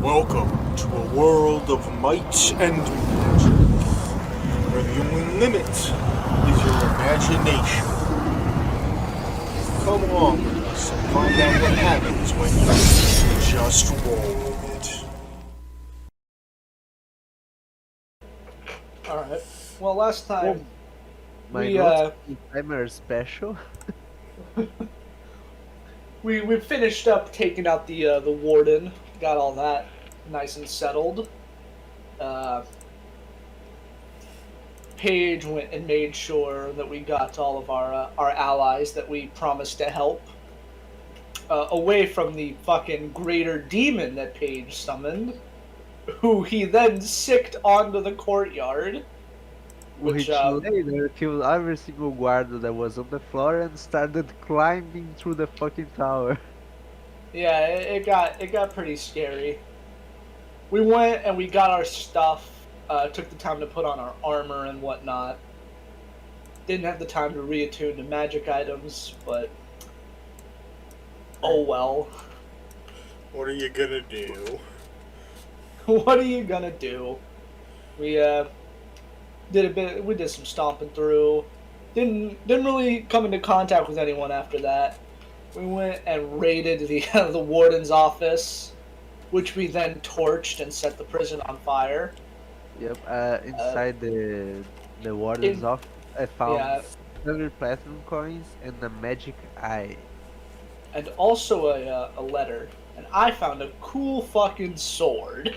Welcome to a world of might and magic, where the only limit is your imagination. Come along with us and find out what happens when you just roll with it. Alright. Well, last Oh, time my we notes timer special. we finished up taking out the warden, got all that nice and settled. Uh, Paige went and made sure that we got all of our allies that we promised to help away from the fucking greater demon that Paige summoned, who he then sicked onto the courtyard. Which Which later killed every single guard that was on the floor and started climbing through the fucking tower. yeah, it got pretty scary. We went and we got our stuff. Took the time to put on our armor and whatnot. Didn't have the time to reattune to magic items, but oh well. What are you gonna do? What are you gonna do? We did a bit. We did some stomping through. Didn't really come into contact with anyone after that. We went and raided the the warden's office, which we then torched and set the prison on fire. Yep, inside the warden's In office, I found yeah, 100 platinum coins and a magic eye. and also a letter. And I found a cool fucking sword.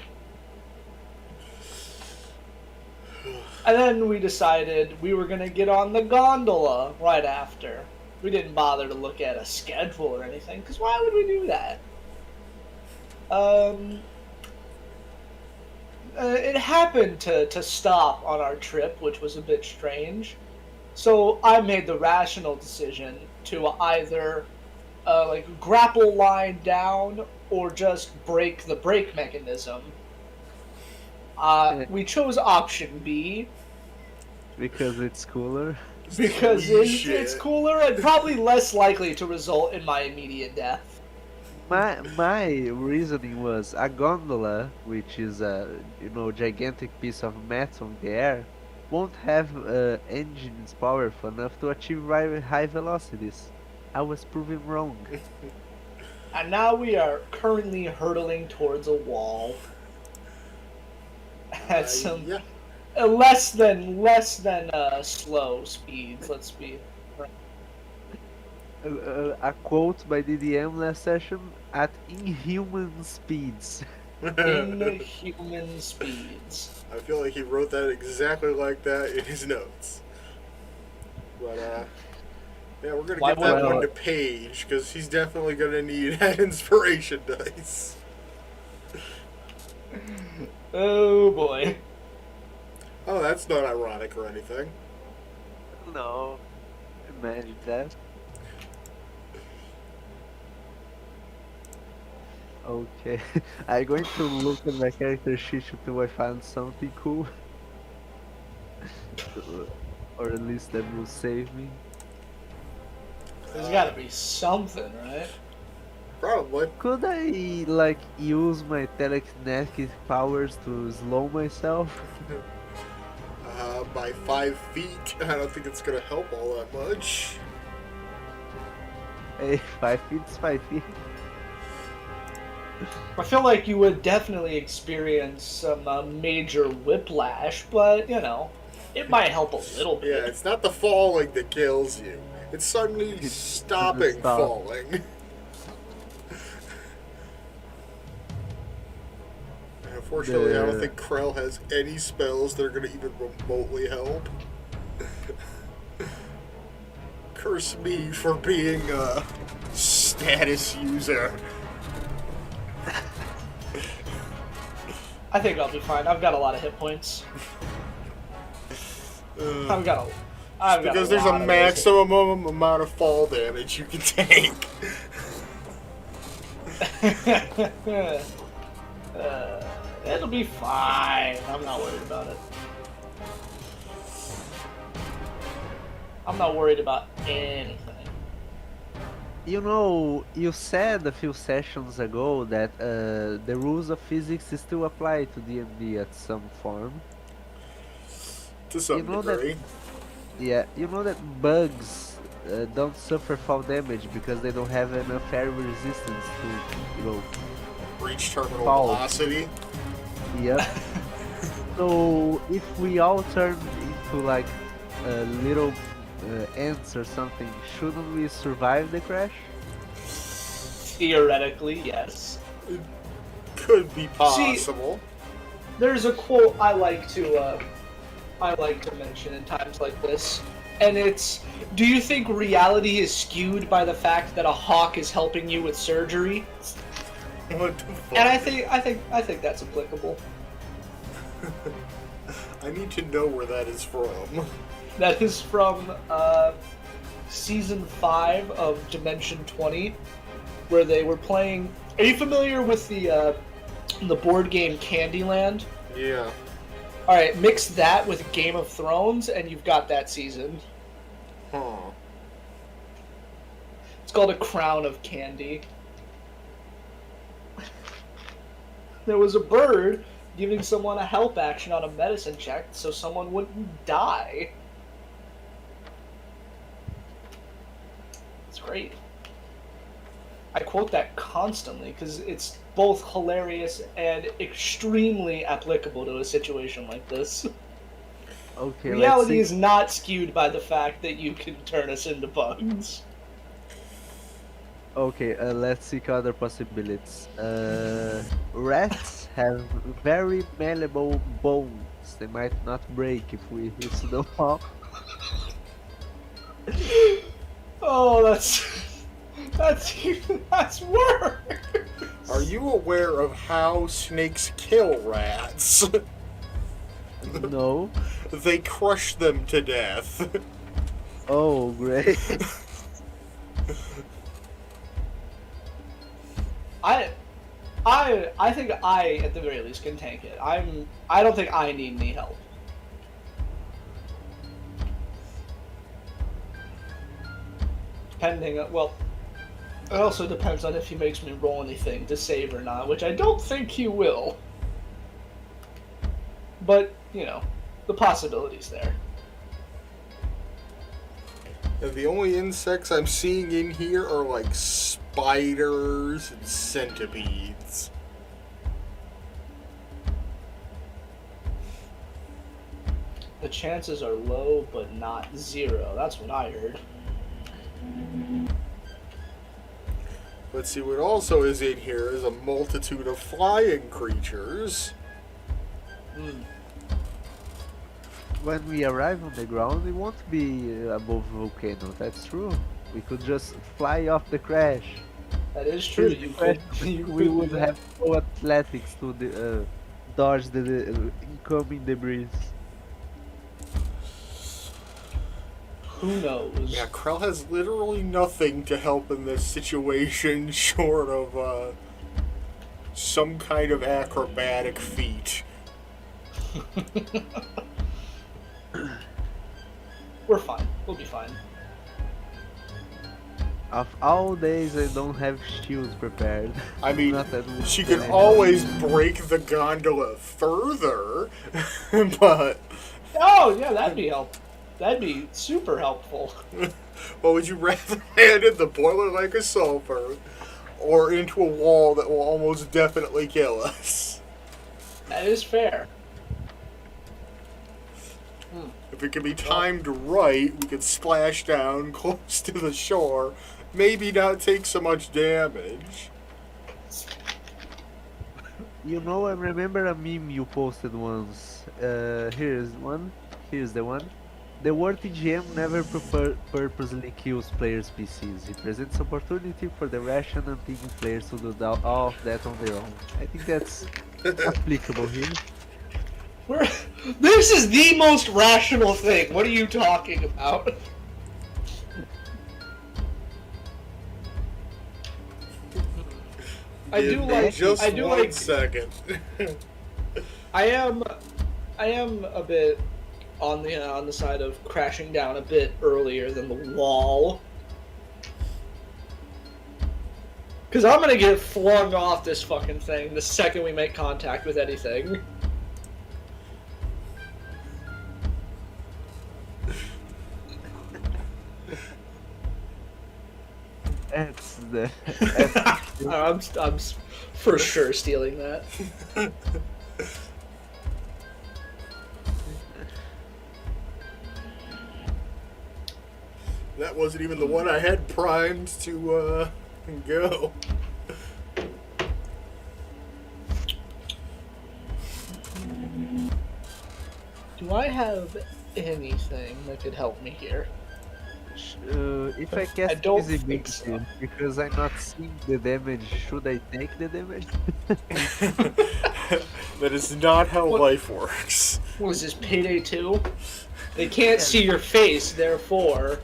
And then we decided we were gonna get on the gondola right after. We didn't bother to look at a schedule or anything, because why would we do that? It happened to stop on our trip, which was a bit strange. So I made the rational decision to either like grapple line down or just break the brake mechanism. Eh, We chose option B because it's cooler. because Sweet it's shit. cooler and probably less likely to result in my immediate death. My reasoning was a gondola, which is a gigantic piece of metal in the air, won't have engines powerful enough to achieve high velocities. I was proven wrong. And now we are currently hurtling towards a wall at some Yeah. less than slow speeds. Let's be A quote by DDM last session: at inhuman speeds. inhuman speeds. I feel like he wrote that exactly like that in his notes. But yeah, we're gonna Why give that would- one to Paige because he's definitely gonna need that inspiration dice. Oh boy. Oh, that's not ironic or anything. No, imagine that. Okay, I'm going to look at my character sheet until I find something cool. Or at least that will save me. There's got to be something, right? Probably. Could I, like, use my telekinetic powers to slow myself? By 5 feet, I don't think it's gonna help all that much. Hey, 5 feet is 5 feet. I feel like you would definitely experience some major whiplash, but you know, it might help a little bit. Yeah, it's not the falling that kills you. It's suddenly stopping stop. falling. And unfortunately, I don't think Krell has any spells that are going to even remotely help. Curse me for being a status user. I think I'll be fine. I've got a lot of hit points. I've got Because a there's lot a of maximum amount of fall damage you can take. It'll be fine. I'm not worried about it. I'm not worried about anything. You know, you said a few sessions ago that the rules of physics still apply to D&D at some form. To You some know that, degree. yeah, you know that bugs don't suffer fall damage because they don't have enough air resistance to, you know, Reach terminal fall. velocity. Yep. So if we all turn into like little ants or something, shouldn't we survive the crash? Theoretically, yes. Could be See, possible. there's a quote I like to mention in times like this, and it's, "Do you think reality is skewed by the fact that a hawk is helping you with surgery?" What the fuck? And I think that's applicable. I need to know where that is from. That is from season 5 of Dimension 20, where they were playing. Are you familiar with the board game Candyland? Yeah. All right, mix that with Game of Thrones, and you've got that season. Huh. It's called A Crown of Candy. There was a bird giving someone a help action on a medicine check so someone wouldn't die. It's great. I quote that constantly because it's both hilarious and extremely applicable to a situation like this. Okay, Reality is not skewed by the fact that you can turn us into bugs. Okay, let's seek other possibilities. Rats have very malleable bones. They might not break if we hit them off. Oh, that's worse. Are you aware of how snakes kill rats? No. They crush them to death. Oh, great. I think I, at the very least, can tank it. I don't think I need any help. Well, it also depends on if he makes me roll anything to save or not, which I don't think he will. But, the possibility's there. And the only insects I'm seeing in here are like spiders and centipedes. The chances are low, but not zero. That's what I heard. Let's see, what also is in here is a multitude of flying creatures. When we arrive on the ground, we won't be above a volcano. That's true. We could just fly off the crash. That is true. We would have no athletics to dodge the incoming debris. Who knows? Yeah, Krell has literally nothing to help in this situation short of some kind of acrobatic feat. We're fine. We'll be fine. Of all days, I don't have shields prepared. I mean, Not that she could always break the gondola further, but... Oh, yeah, that'd be helpful. That'd be super helpful. Well, would you rather land in the boiler like a sulfur, or into a wall that will almost definitely kill us? That is fair. If it can be timed right, we could splash down close to the shore, maybe not take so much damage. You know, I remember a meme you posted once. Here's one. Here's the one. The worthy GM never purposely kills players' PCs. He presents opportunity for the rational and thinking players to do all of that on their own. I think that's applicable here. This is the most rational thing. What are you talking about? I do like. Second. I am a bit on the side of crashing down a bit earlier than the wall. Because I'm gonna get flung off this fucking thing the second we make contact with anything. That's the. I'm for sure stealing that. That wasn't even the one I had primed to go. Do I have anything that could help me here? If I cast don't visibility, think so. because I'm not seeing the damage, should I take the damage? That is not how What? life works. What is this, Payday 2? They can't see your face, therefore,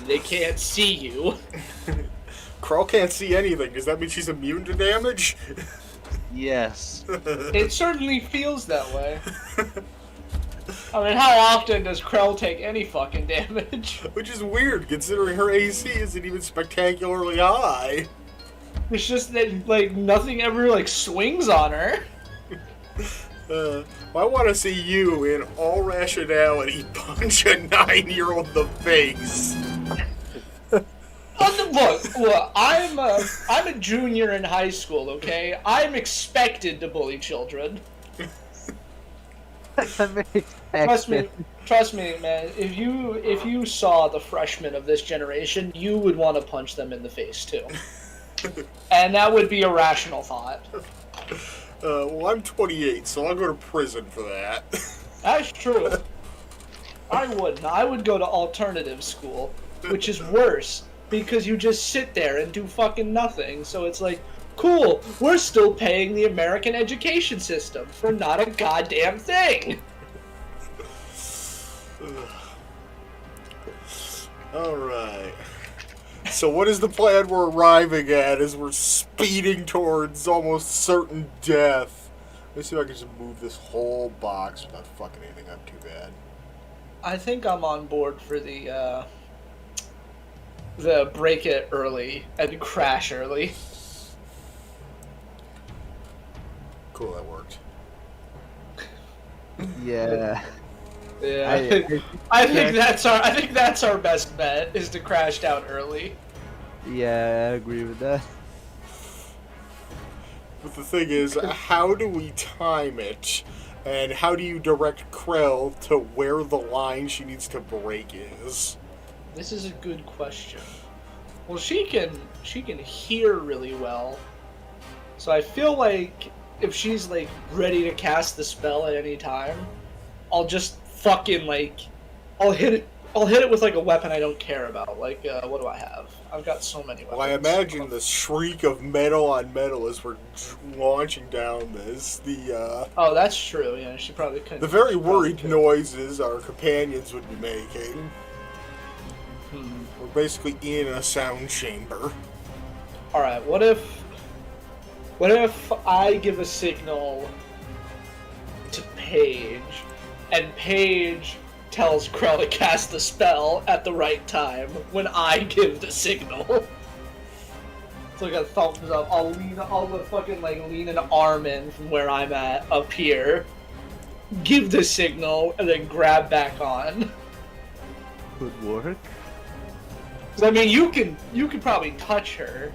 they can't see you. Carl can't see anything. Does that mean she's immune to damage? Yes. It certainly feels that way. I mean, how often does Krell take any fucking damage? Which is weird, considering her AC isn't even spectacularly high. It's just that, like, nothing ever, like, swings on her. I want to see you, in all rationality, punch a 9-year-old in the face. Look, I'm a junior in high school, okay? I'm expected to bully children. Trust me, man. If you saw the freshmen of this generation, you would want to punch them in the face too, and that would be a rational thought. Well, I'm 28, so I'll go to prison for that. That's true. I wouldn't. I would go to alternative school, which is worse because you just sit there and do fucking nothing. So it's like, cool, we're still paying the American education system for not a goddamn thing. Alright. So what is the plan we're arriving at as we're speeding towards almost certain death? Let me see if I can just move this whole box without fucking anything up too bad. I think I'm on board for the break it early and crash early. Cool, that worked. Yeah. Yeah, I think that's our best bet is to crash down early. Yeah, I agree with that. But the thing is, how do we time it? And how do you direct Krell to where the line she needs to break is? This is a good question. Well, she can hear really well, so I feel like if she's like ready to cast the spell at any time, I'll just fucking like I'll hit it with like a weapon I don't care about. Like what do I have? I've got so many weapons. Well, I imagine the shriek of metal on metal as we're launching down this. Oh, that's true. Yeah, she probably couldn't. The very worried noises our companions would be making. We're basically in a sound chamber. All right. What if I give a signal to Paige, and Paige tells Krell to cast the spell at the right time when I give the signal? It's like a thumbs up. I'll fucking like lean an arm in from where I'm at up here, give the signal, and then grab back on. Could work. 'Cause, I mean, you can probably touch her,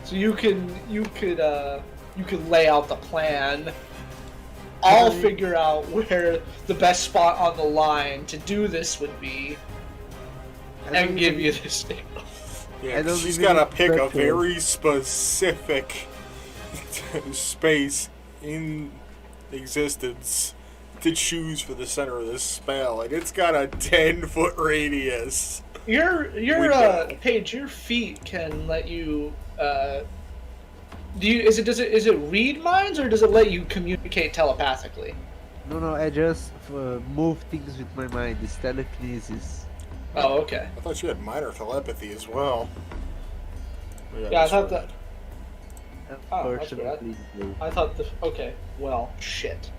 so you could lay out the plan. I'll figure out where the best spot on the line to do this would be, and give you the signal. Yeah, she's gotta pick a very specific space in existence to choose for the center of this spell, and it's got a 10-foot radius. Your Paige, your feet can let you. Does it read minds, or does it let you communicate telepathically? No, I just move things with my mind. It's telekinesis. Oh, okay. I thought you had minor telepathy as well. Yeah, I thought that. Oh, that's Unfortunately, no. I thought the. Okay, well, shit.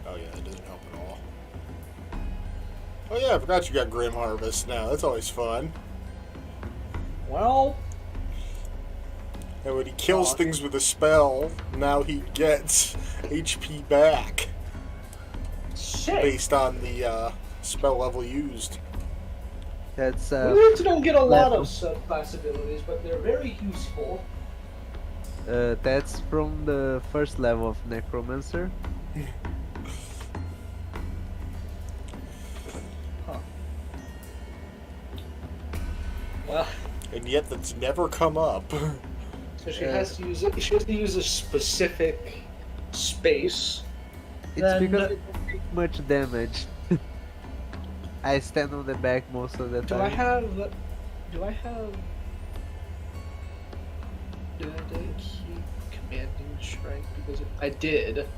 Oh yeah, that doesn't help at all. Oh yeah, I forgot you got Grim Harvest now. That's always fun. Well, And when he kills things with a spell, now he gets HP back. Shit. Based on the spell level used. That's Wizards don't get a lot of subclass abilities, but they're very useful. that's from the first level of Necromancer. Huh. Well, And yet that's never come up. so she has to use it. She has to use a specific space. It's Then- because it don't take much damage. I stand on the back most of the Do time. I have? Did I keep commanding strike? Because I did.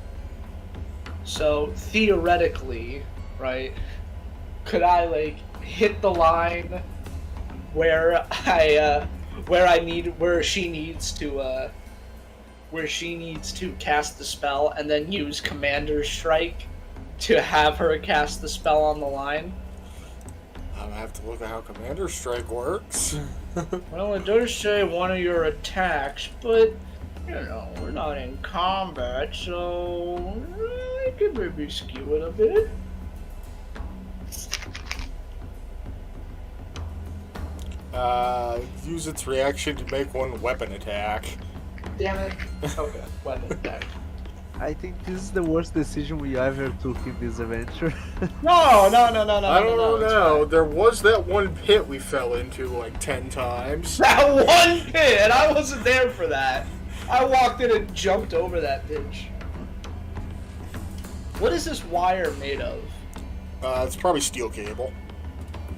So theoretically, right? Could I like hit the line where she needs to cast the spell, and then use Commander's Strike to have her cast the spell on the line? I'm gonna have to look at how Commander Strike works. Well, it does say one of your attacks, but, you know, we're not in combat, so I could maybe skew it a bit. Use its reaction to make one weapon attack. Damn it. Okay, weapon attack. I think this is the worst decision we ever took in this adventure. No. I don't it's know. fine. There was that one pit we fell into like 10 times. That one pit, and I wasn't there for that. I walked in and jumped over that bitch. What is this wire made of? It's probably steel cable.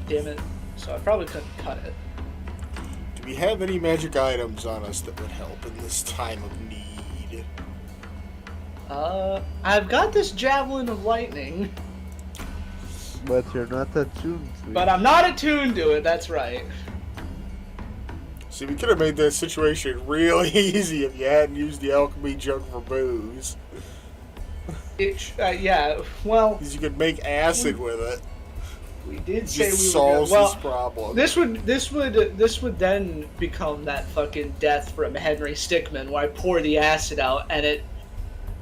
Damn it. So I probably couldn't cut it. Do we have any magic items on us that would help in this time of need? I've got this Javelin of Lightning, But you're not attuned to but it. I'm not attuned to it, that's right. See, we could have made that situation really easy if you hadn't used the alchemy jug for booze. Yeah, well, Because you could make acid with it. we did It say we just were solves gonna, this problem. this would then become that fucking death from Henry Stickmin, where I pour the acid out and it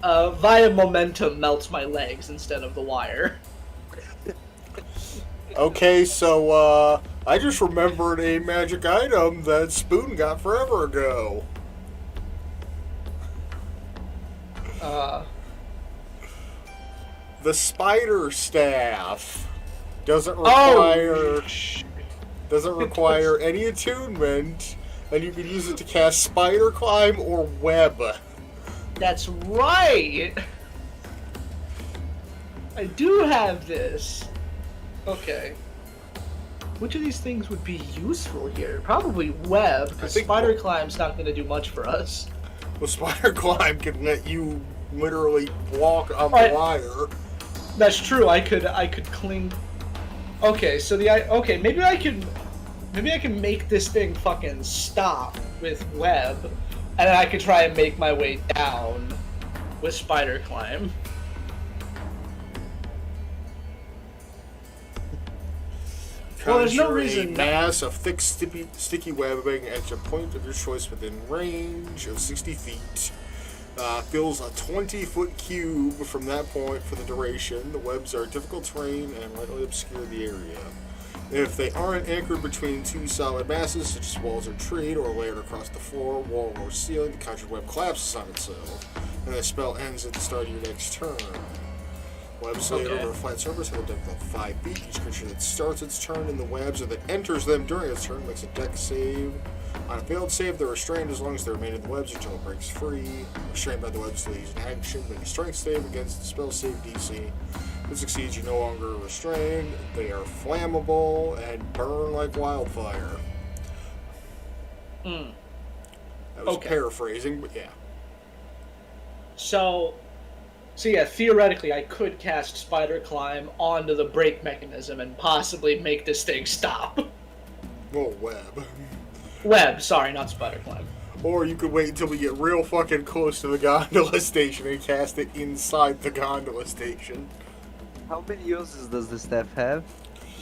via momentum melts my legs instead of the wire. Okay, so I just remembered a magic item that Spoon got forever ago. The spider staff doesn't require any attunement, and you can use it to cast spider climb or web. That's right! I do have this. Okay. Which of these things would be useful here? Probably web, because think- spider climb's not going to do much for us. Well, spider climb can let you literally walk on the Right. wire. That's true. I could cling. Okay, so maybe I can make this thing fucking stop with web, and then I could try and make my way down with spider climb. Well, there's no Conjure reason- a mass of thick, sticky webbing at your point of your choice within range of 60 feet. Fills a 20-foot cube from that point for the duration. The webs are difficult terrain and lightly obscure the area. If they aren't anchored between two solid masses, such as walls or tree, or layered across the floor, wall, or ceiling, the conjured web collapses on itself, and the spell ends at the start of your next turn. Webs laid Okay. over a flat surface have a depth of 5 feet. Each creature that starts its turn in the webs or that enters them during its turn makes a dex save. On a failed save, they're restrained as long as they remain in the webs until it breaks free. Restrained by the webs, they use an action. Make a strength save against the spell save DC. If it succeeds, you're no longer restrained. They are flammable and burn like wildfire. Hmm. That was Okay. paraphrasing, but yeah. So yeah, theoretically, I could cast Spider Climb onto the brake mechanism and possibly make this thing stop. Well, web. Web, sorry, not Spider Climb. Or you could wait until we get real fucking close to the gondola station and cast it inside the gondola station. How many uses does the staff have?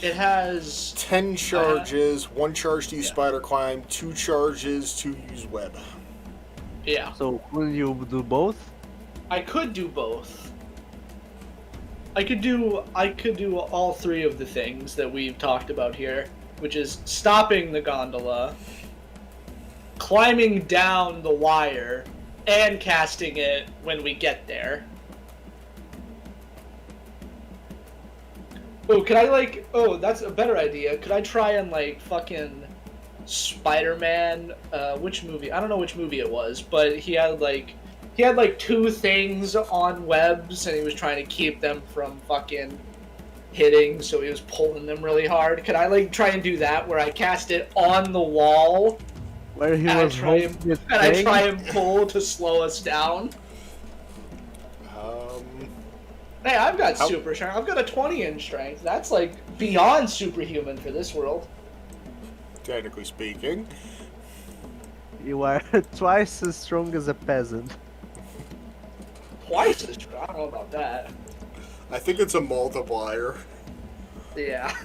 It has 10 charges, 1 charge to use Yeah. spider climb, 2 charges to use web. Yeah. So will you do both? I could do both. I could do all three of the things that we've talked about here, which is stopping the gondola, climbing down the wire, and casting it when we get there. Oh, could I oh, that's a better idea. Could I try and fucking Spider-Man, which movie? I don't know which movie it was, but he had two things on webs and he was trying to keep them from fucking hitting, so he was pulling them really hard. Could I try and do that where I cast it on the wall Where he and I was holding his try thing? and pull to slow us down? Hey, I've got super strength. I've got a 20 in strength. That's beyond superhuman for this world. Technically speaking. You are twice as strong as a peasant. Twice as strong? I don't know about that. I think it's a multiplier. Yeah.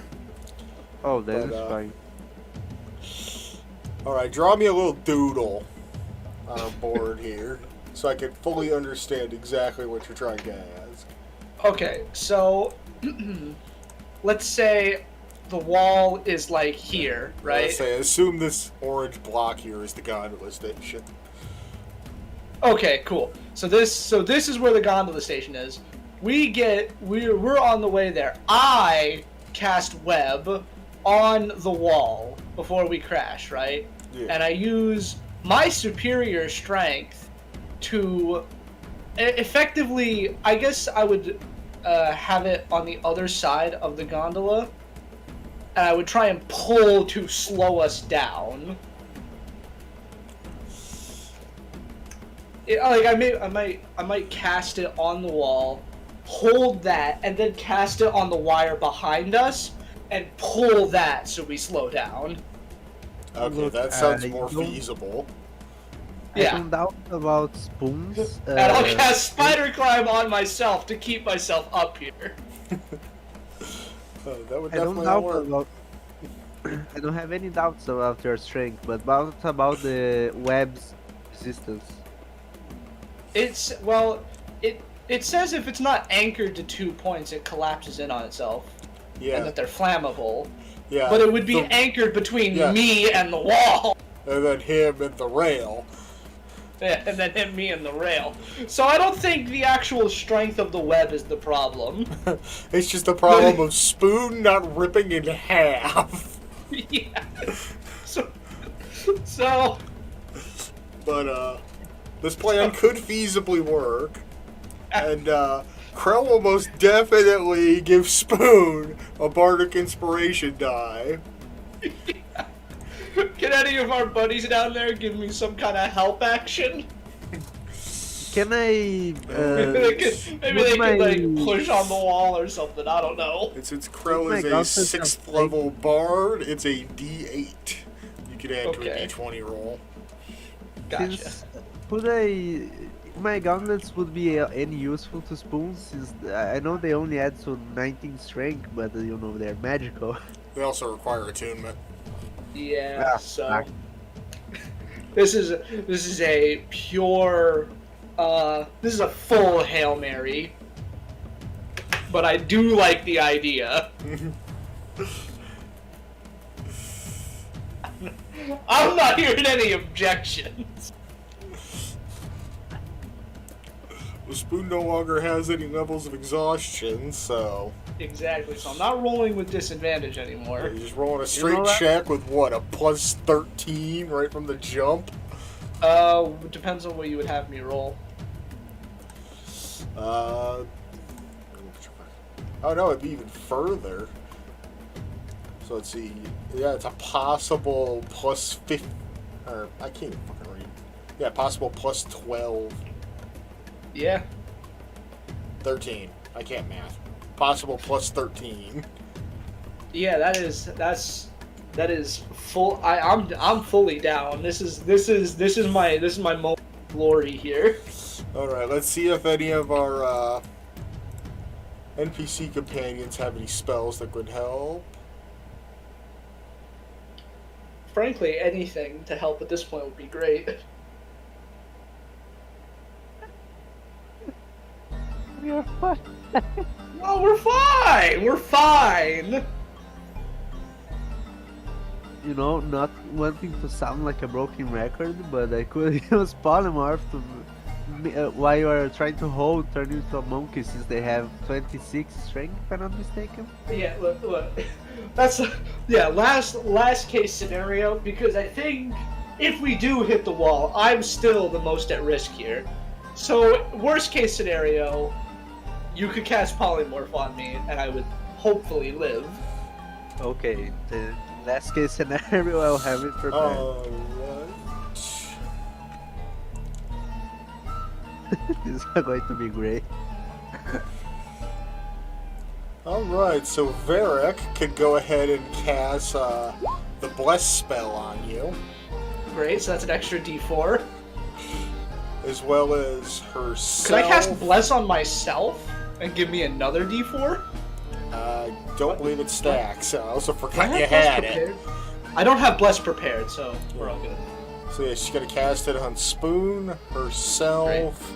Oh, that is fine. Alright, draw me a little doodle on a board here so I can fully understand exactly what you're trying to ask. Okay, so let's say the wall is here, right? Let's say, assume this orange block here is the gondola station. Okay, cool. So this is where the gondola station is. We're on the way there. I cast web on the wall before we crash, right? Yeah. And I use my superior strength to effectively, I guess I would have it on the other side of the gondola, and I would try and pull to slow us down. I might cast it on the wall, hold that, and then cast it on the wire behind us, and pull that so we slow down. Okay, Look, that sounds you more don't- feasible. Yeah. I don't doubt about spoons. And I'll cast spider climb on myself to keep myself up here. That would I don't definitely doubt work. about. I don't have any doubts about your strength, but about the web's resistance. It says if it's not anchored to 2 points, it collapses in on itself, and Yeah, that they're flammable. yeah. But it would be So- anchored between Yeah. me and the wall. and then him and the rail. Yeah, and then hit me in the rail. So I don't think the actual strength of the web is the problem. It's just the problem of Spoon not ripping in half. Yeah. So, But, this plan could feasibly work. And, Krell will most definitely give Spoon a Bardic Inspiration die. can any of our buddies down there give me some kind of help action? Can I? Maybe they could push on the wall or something. I don't know. And since Krell Oh my is a God, that's 6th something. level bard, it's a D8. You can add to Okay. a D20 roll. Gotcha. Since, could I? My gauntlets would be any useful to spoons, since I know they only add to 19 strength, but you know they're magical. They also require attunement. Yeah. Ah, So fuck. this is a pure. This is a full Hail Mary. But I do like the idea. I'm not hearing any objections. The Spoon no longer has any levels of exhaustion, so Exactly, so I'm not rolling with disadvantage anymore. you're just rolling a straight what? check with what, a plus 13 right from the jump? Depends on what you would have me roll. Oh no, it'd be even further. So let's see. Yeah, it's a possible plus 50. Or, I can't even fucking read. Yeah, possible plus 12. Yeah. 13. I can't math. Possible plus 13. Yeah, that is full. I'm fully down. This is my moment of glory here. Alright, let's see if any of our NPC companions have any spells that could help. Frankly, anything to help at this point would be great. We are fine. No, we're fine. We're fine. You know, not wanting to sound like a broken record, but I could use polymorph to while you are trying to hold, turn into a monkey since they have 26 strength, if I'm not mistaken. Yeah, look. That's last case scenario, because I think if we do hit the wall, I'm still the most at risk here. So worst case scenario, you could cast polymorph on me, and I would hopefully live. Okay, the last case scenario, I'll have it prepared. Alright. This is going to be great. Alright, so Varric could go ahead and cast the Bless spell on you, Great, so that's an extra D4. as well as herself. Could I cast Bless on myself and give me another D4? I don't believe it stacks. I also Do I forgot have you Bless had it. prepared? I don't have Bless prepared, so we're all good. So yeah, she's gonna cast it on Spoon, herself,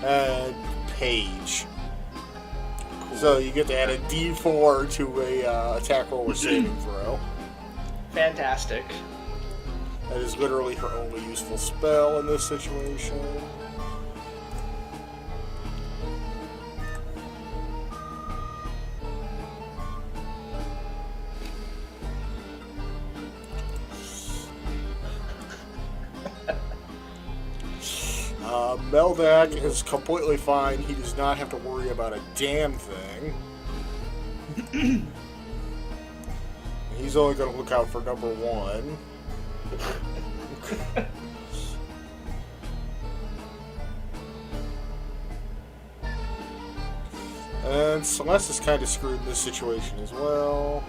and Paige. So you get to add a D4 to a attack roll or saving throw. Fantastic. That is literally her only useful spell in this situation. Meldak is completely fine. He does not have to worry about a damn thing. He's only going to look out for number one. And Celeste is kind of screwed in this situation as well.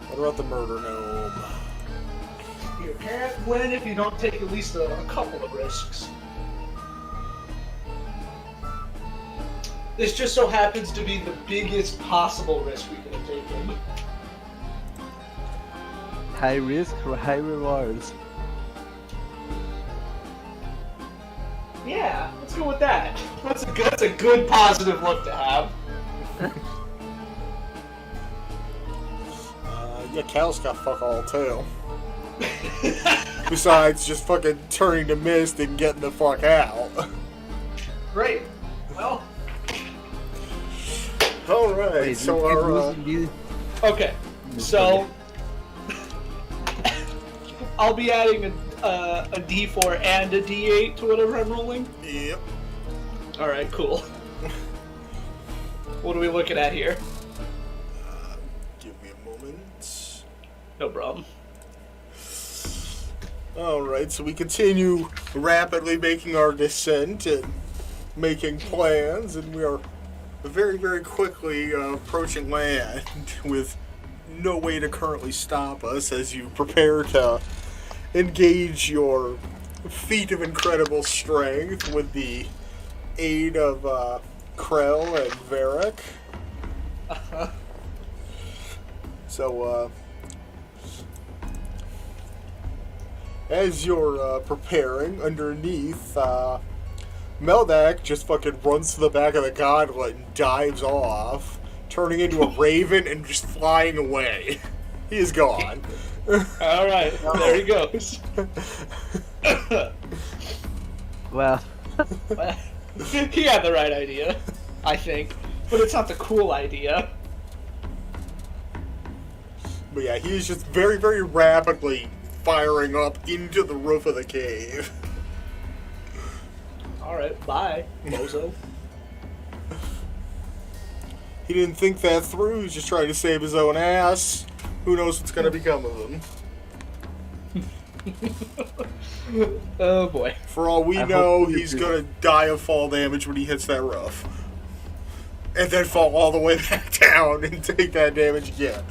What about the murder gnome? You can't win if you don't take at least a couple of risks. This just so happens to be the biggest possible risk we could have taken. High risk for high rewards. Yeah, let's go with that. That's a good positive look to have. Yeah, Cal's got fuck all too. Besides just fucking turning to mist and getting the fuck out. Great. Well. Alright, Wait, so you keep our losing these- Okay. So I'll be adding a D4 and a D8 to whatever I'm rolling. Yep. All right, cool. What are we looking at here? Give me a moment. No problem. Alright, so we continue rapidly making our descent and making plans, and we are very, very quickly approaching land with no way to currently stop us as you prepare to engage your feat of incredible strength with the aid of Krell and Varric. So, as you're preparing, underneath, Meldak just fucking runs to the back of the gondola and dives off, turning into a raven and just flying away. He is gone. All right, there he goes. Well, He had the right idea, I think, but it's not the cool idea. But yeah, he's just very, very rapidly firing up into the roof of the cave. All right, bye, bozo. He didn't think that through. He's just trying to save his own ass. Who knows what's going to become of him? Oh boy. For all we I know, hope you he's do. going to die of fall damage when he hits that roof. And then fall all the way back down and take that damage again.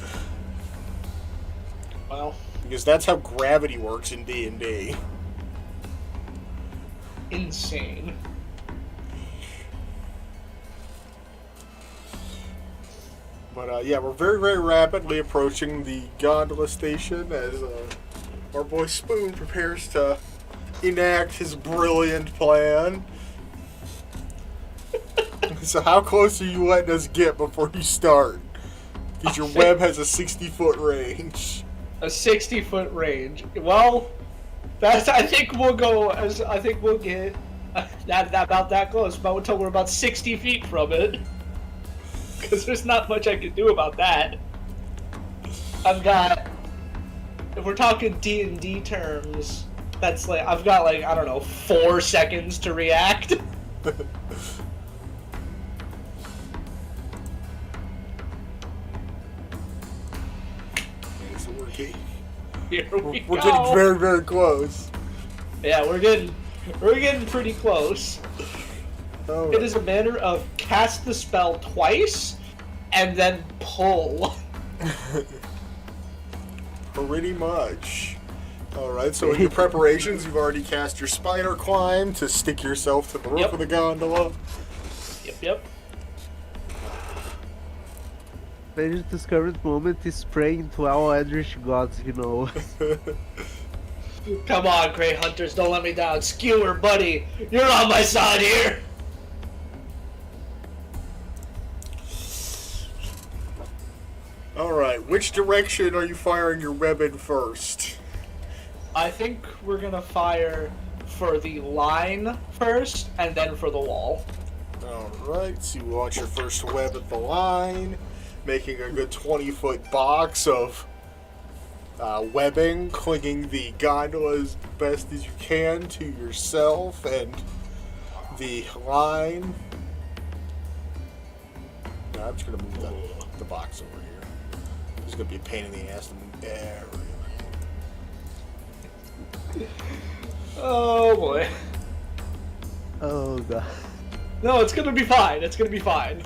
Well, Because that's how gravity works in D&D. insane. But yeah, we're very, very rapidly approaching the gondola station as our boy Spoon prepares to enact his brilliant plan. So how close are you letting us get before you start? Because your web has a 60-foot range. A 60-foot range. Well, I think we'll get about that close, about until we're about 60 feet from it. Because there's not much I can do about that. If we're talking D&D terms, that's like, I've got like, I don't know, 4 seconds to react. We're getting very, very close. Yeah, we're getting pretty close. Oh, It is a matter of cast the spell twice and then pull. Pretty much. Alright, so in your preparations, you've already cast your spider climb to stick yourself to the roof of the gondola. Yep. This current moment is praying to our Eldritch gods, Come on, Grey Hunters, don't let me down. Skewer, buddy, you're on my side here. Alright, which direction are you firing your web in first? I think we're gonna fire for the line first, and then for the wall. Alright, so you launch your first web at the line, making a good 20-foot box of webbing, clinging the gondola as best as you can to yourself and the line. Now, I'm just going to move the box over here. It's going to be a pain in the ass to move everything. Oh boy. Oh god. No, it's gonna be fine. It's gonna be fine.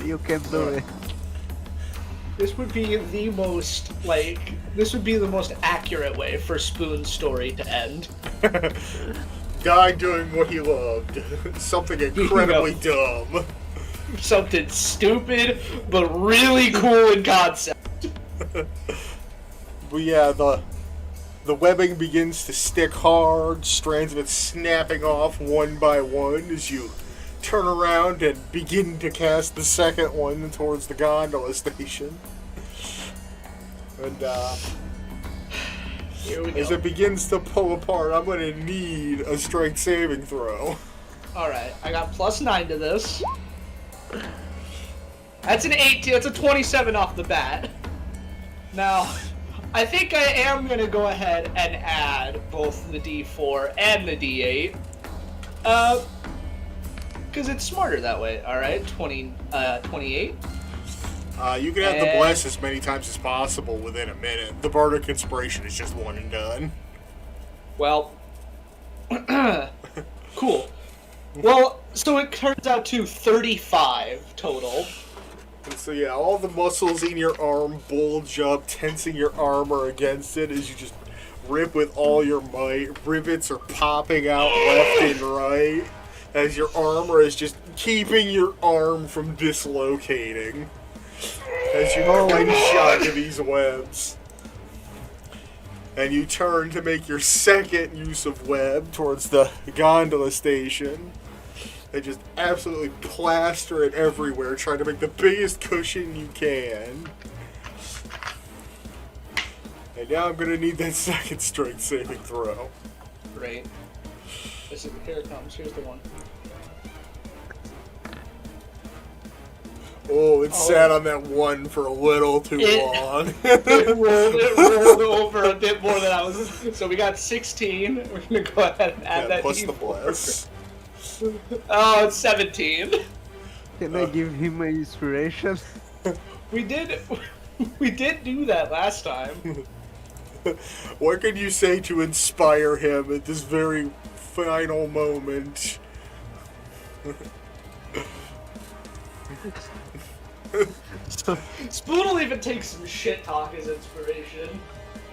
You can do it. This would be the most, accurate way for Spoon's story to end. Guy doing what he loved. Something incredibly dumb. Something stupid, but really cool in concept. But yeah, the webbing begins to stick hard, strands of it snapping off one by one as you turn around and begin to cast the second one towards the gondola station. And Here we as go. it begins to pull apart, I'm going to need a strength saving throw. Alright, I got +9 to this. That's an 18, that's a 27 off the bat. Now, I think I am going to go ahead and add both the D4 and the D8. Because it's smarter that way, alright? 28. You can have the bless as many times as possible within a minute. The Bardic Inspiration is just one and done. Well, cool. Well, so it turns out to 35 total. And so yeah, all the muscles in your arm bulge up, tensing your armor against it as you just rip with all your might. Rivets are popping out left and right as your armor is just keeping your arm from dislocating as you clench onto these webs. And you turn to make your second use of web towards the gondola station. They just absolutely plaster it everywhere, trying to make the biggest cushion you can. And now I'm going to need that second strength saving throw. Great. Here it comes. Here's the one. Oh, it sat on that one for a little too long. It rolled over a bit more than I was. So we got 16. We're going to go ahead and add that plus D4. the bless. Oh, it's 17. Can I give him an inspiration? We did do that last time. What can you say to inspire him at this very final moment? Spoon will even take some shit talk as inspiration.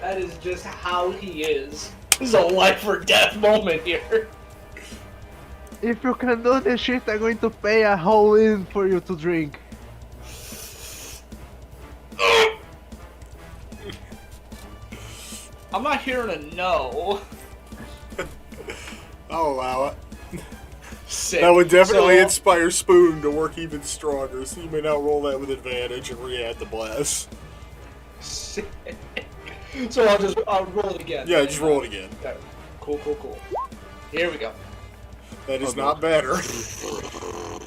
That is just how he is. This is a life or death moment here. If you can do this shit, I'm going to pay a whole inn for you to drink. I'm not hearing a no. I'll allow it. Sick. That would definitely So- inspire Spoon to work even stronger, so you may now roll that with advantage and re-add the blast. Sick. So I'll roll it again. Yeah, just roll it again. Okay. Cool. Here we go. That is not better.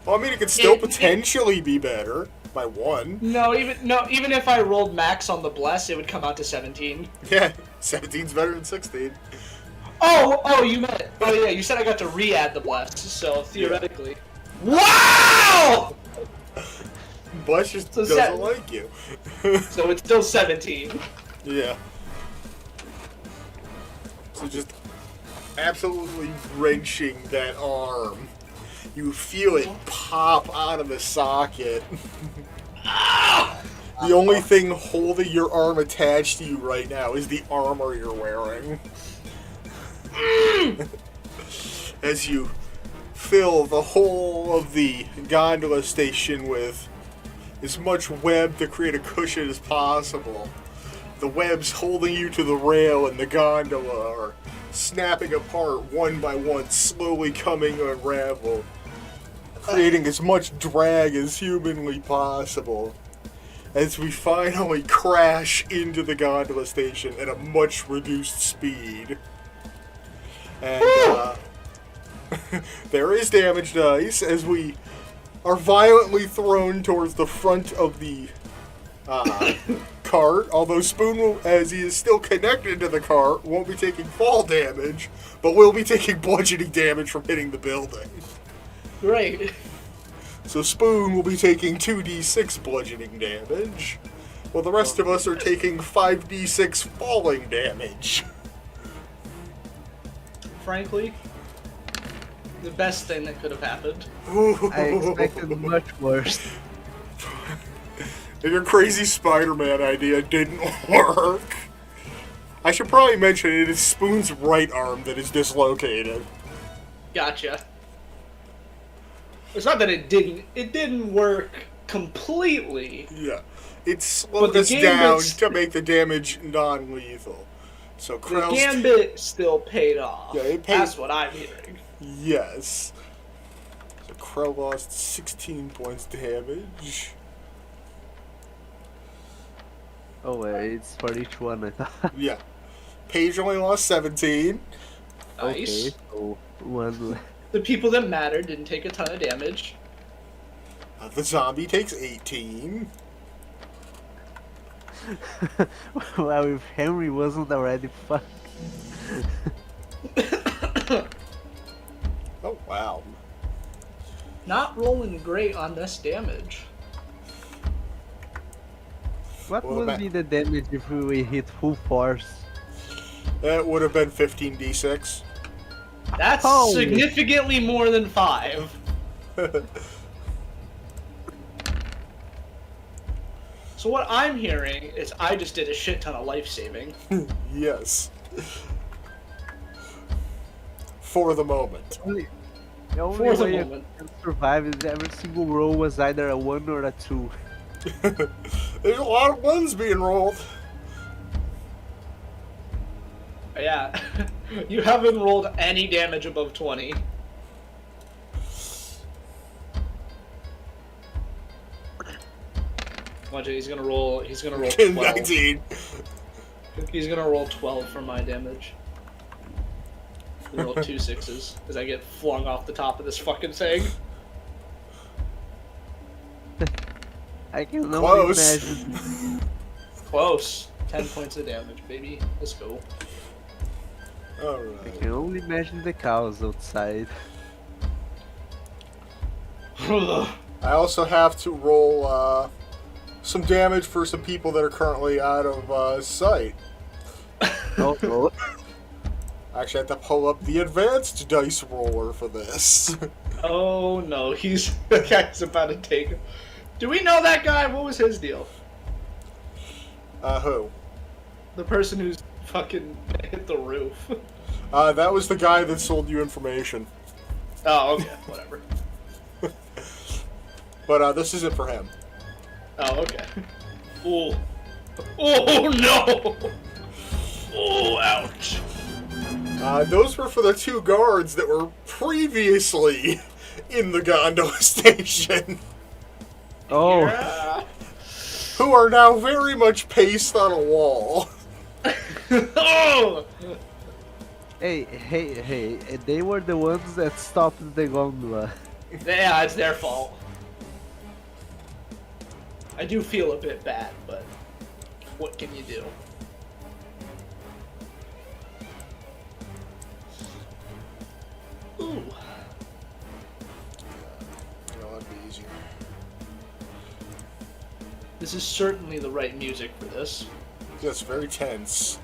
Well, I mean, it could still potentially be better by 1. No, even if I rolled max on the bless, it would come out to 17. Yeah, 17's better than 16. Oh, you meant. Oh yeah, you said I got to re-add the bless, so theoretically. Wow! Bless just So doesn't like you. So it's still 17. Yeah. So just absolutely wrenching that arm. You feel it pop out of the socket. The only thing holding your arm attached to you right now is the armor you're wearing. As you fill the whole of the gondola station with as much web to create a cushion as possible. The webs holding you to the rail and the gondola are snapping apart one by one, slowly coming to unravel, creating as much drag as humanly possible. As we finally crash into the gondola station at a much reduced speed. And there is damage dice as we are violently thrown towards the front of the cart, although Spoon, will, as he is still connected to the cart, won't be taking fall damage, but will be taking bludgeoning damage from hitting the building. Right. So Spoon will be taking 2d6 bludgeoning damage, while the rest of us are taking 5d6 falling damage. Frankly, the best thing that could have happened. I expected much worse. And your crazy Spider-Man idea didn't work. I should probably mention it is Spoon's right arm that is dislocated. Gotcha. It's not that it didn't work completely. Yeah. It slowed the us down gambit's- to make the damage non-lethal. So The Krell's... gambit still paid off. Yeah, it paid- That's what I'm hearing. Yes. So Krell lost 16 points damage. Oh, it's for each one, I thought. Yeah. Paige only lost 17. Nice. Okay, so one left. The people that matter didn't take a ton of damage. The zombie takes 18. Well, if Henry wasn't already fucked. Oh, wow. Not rolling great on this damage. What Well, would that- be the damage if we hit full force? That would have been 15d6. That's Holy. significantly more than 5. So what I'm hearing is I just did a shit ton of life saving. Yes. For the moment. The only For the way moment. you can survive is every single roll was either a 1 or a 2. There's a lot of ones being rolled. Yeah. You haven't rolled any damage above 20. Watch it, he's gonna roll 12. 19. He's gonna roll 12 for my damage. He rolled 2 6s as I get flung off the top of this fucking thing. I can only Close. imagine. Close. 10 points of damage, baby. Let's go. I Alright. can only imagine the cows outside. I also have to roll some damage for some people that are currently out of sight. Oh, no. I actually have to pull up the advanced dice roller for this. Oh no, the guy's about to take him. Do we know that guy? What was his deal? Who? The person who's fucking hit the roof. That was the guy that sold you information. Oh, okay, whatever. But this isn't for him. Oh, okay. Ooh. Oh no! Oh, ouch. Those were for the 2 guards that were previously in the gondola station, Oh, Yeah. who are now very much paced on a wall. Oh! hey, they were the ones that stopped the gondola. Yeah, it's their fault. I do feel a bit bad, but what can you do? Ooh. That'd be easier. This is certainly the right music for this. Yes, very tense.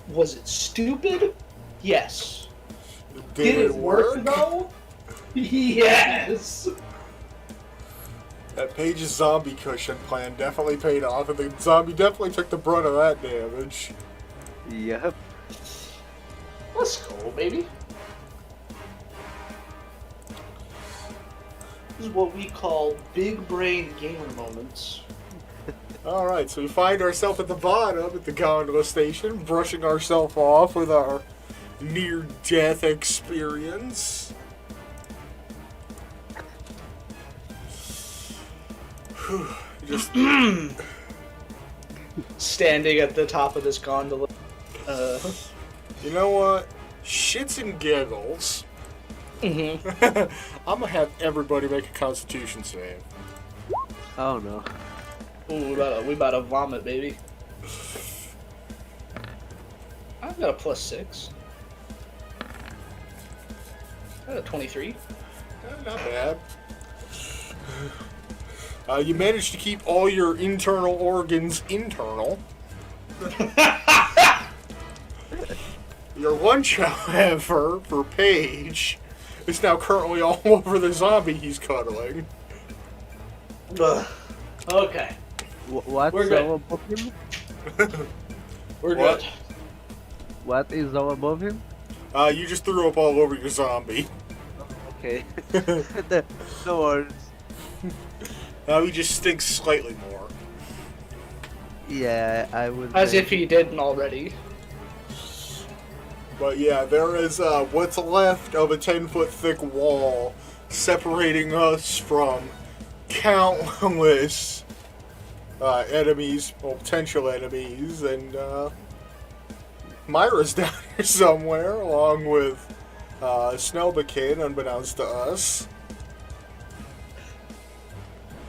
Was it stupid? Yes. Did it work? though? Yes. That Paige's zombie cushion plan definitely paid off, and the zombie definitely took the brunt of that damage. Yep. Let's go, baby. This is what we call big brain gamer moments. Alright, so we find ourselves at the bottom at the gondola station, brushing ourselves off with our near-death experience. Whew, just Standing at the top of this gondola. you know what? Shits and giggles. Mm-hmm. I'm gonna have everybody make a Constitution save. Oh no. Ooh, we about to vomit, baby. I've got a +6. I got a 23. Not bad. You managed to keep all your internal organs internal. Your lunch, however, for Paige, is now currently all over the zombie he's cuddling. Ugh. Okay. What's We're good. all above him? We're What? good. What is all above him? You just threw up all over your zombie. Okay. No worries. Now he just stinks slightly more. Yeah, I would. As if he didn't already. But yeah, there is what's left of a 10-foot thick wall separating us from countless enemies, well, potential enemies, and Myra's down here somewhere, along with Snellbakin, unbeknownst to us.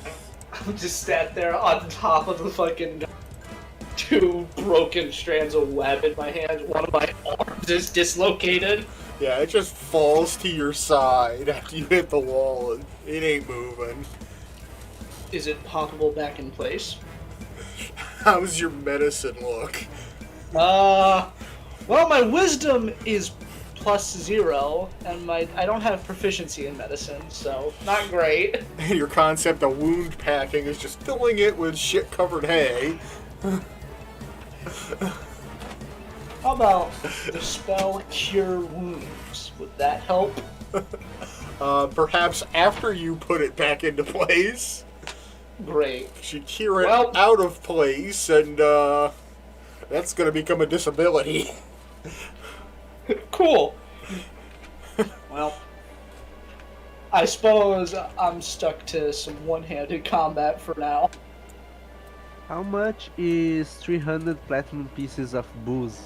I just sat there on top of the fucking 2 broken strands of web in my hand. One of my arms is dislocated. Yeah, it just falls to your side after you hit the wall, and it ain't moving. Is it poppable back in place? How's your medicine look? Well, my wisdom is +0, and I don't have proficiency in medicine, so not great. Your concept of wound packing is just filling it with shit-covered hay. How about the spell Cure Wounds? Would that help? Perhaps after you put it back into place, Great. should cure it Well- out of place, and that's gonna become a disability. Cool. Well, I suppose I'm stuck to some one-handed combat for now. How much is 300 platinum pieces of booze?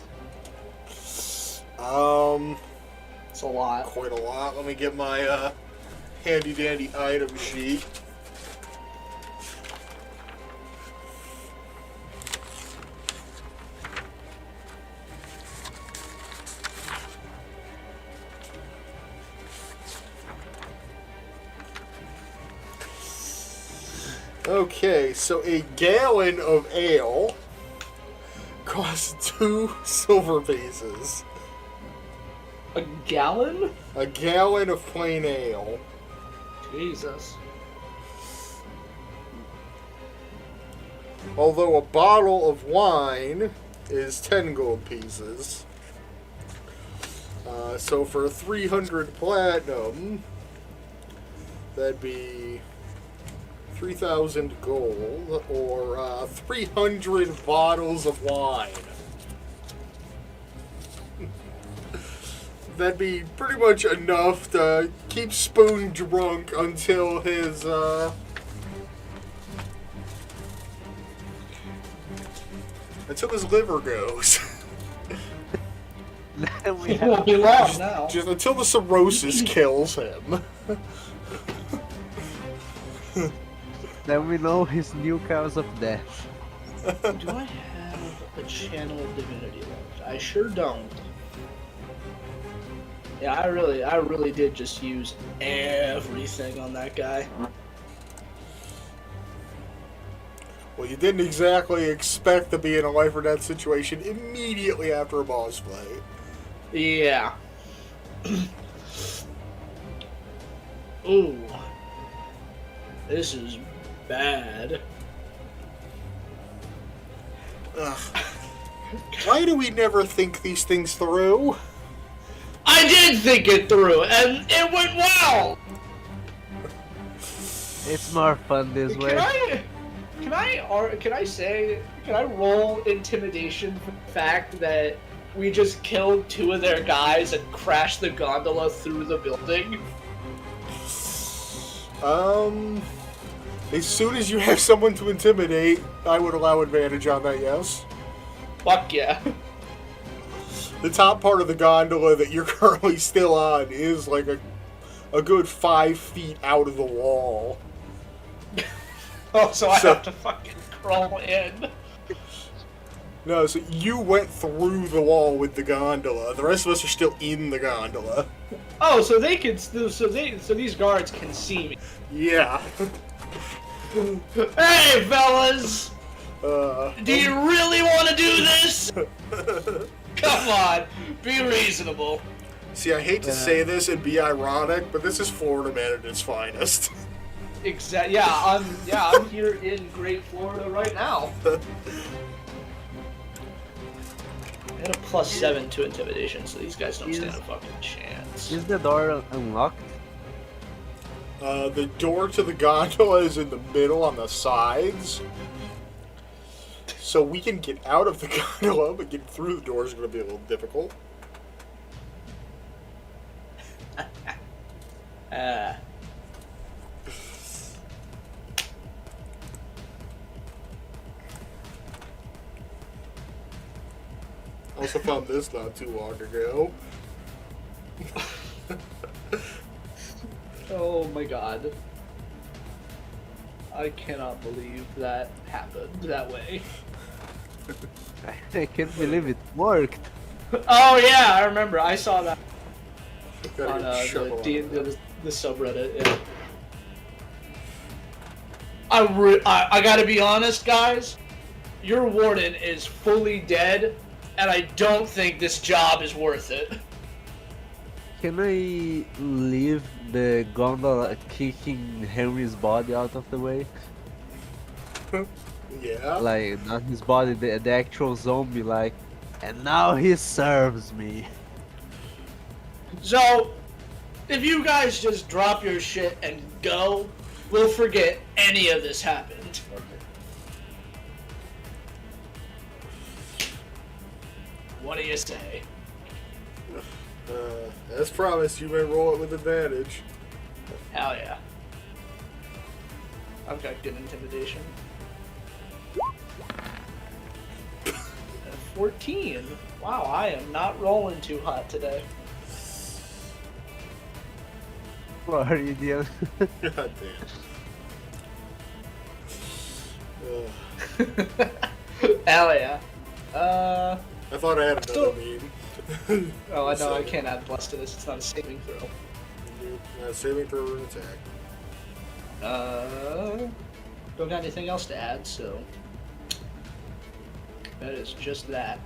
It's a lot. Quite a lot. Let me get my handy-dandy item sheet. Okay, so a gallon of ale costs 2 silver pieces. A gallon? A gallon of plain ale. Jesus. Although a bottle of wine is 10 gold pieces. So for 300 platinum, that'd be 3,000 gold, or 300 bottles of wine. That'd be pretty much enough to keep Spoon drunk until his liver goes. We It won't be long now. Just until the cirrhosis kills him. then we know his new cause of death. Do I have a channel of divinity left? I sure don't. Yeah, I really did just use everything on that guy. Well, you didn't exactly expect to be in a life or death situation immediately after a boss fight. Yeah. Ooh. This is bad. Ugh. Why do we never think these things through? I did think it through, and it went well! It's more fun this way. Can I roll intimidation for the fact that we just killed 2 of their guys and crashed the gondola through the building? As soon as you have someone to intimidate, I would allow advantage on that, yes. Fuck yeah. The top part of the gondola that you're currently still on is like a good 5 feet out of the wall. Oh, so I have to fucking crawl in. No, so you went through the wall with the gondola. The rest of us are still in the gondola. Oh, so they can. So these guards can see me. Yeah. Hey, fellas! Do Do you really want to do this? Come on, be reasonable. See, I hate to say this and be ironic, but this is Florida man at its finest. Exactly. Yeah, I'm here in Great Florida right now. And a +7 to intimidation, so these guys don't stand a fucking chance. Is the door unlocked? The door to the gondola is in the middle on the sides. So we can get out of the gondola, but getting through the door is going to be a little difficult. Also found this not too long ago. Oh my god. I cannot believe that happened that way. I can't believe it worked. Oh yeah, I remember. I saw that Gotta on get shovel on that. the subreddit. Yeah. I gotta be honest, guys. Your warden is fully dead, and I don't think this job is worth it. Can I leave the gondola kicking Henry's body out of the way? Yeah. Like, not his body, the actual zombie, like, and now he serves me. So, if you guys just drop your shit and go, we'll forget any of this happened. What do you say? As promised, you may roll it with advantage. Hell yeah. I've got good intimidation. 14. Wow, I am not rolling too hot today. What are you doing? God damn. Hell yeah. I thought I had another mean. Oh, I know, I can't add plus to this. It's not a saving throw. Saving throw or an attack. Don't got anything else to add, so that is just that.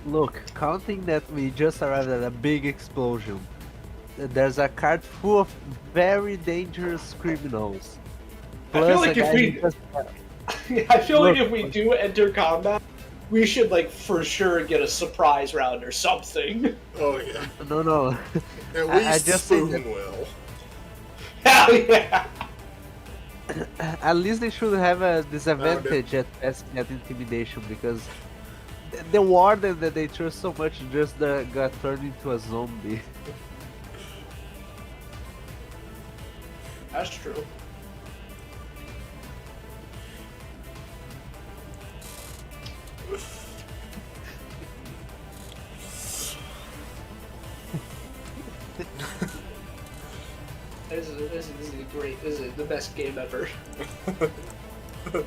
Look, counting that we just arrived at a big explosion, there's a cart full of very dangerous criminals. I feel Plus a like if guy we, who just I feel like look. if we do enter combat, we should like for sure get a surprise round or something. Oh yeah. No. At I least just think Spoon will. Hell yeah! At least they should have a disadvantage at passing at intimidation because the warden that they trust so much just got turned into a zombie. That's true. This is great. This is the best game ever.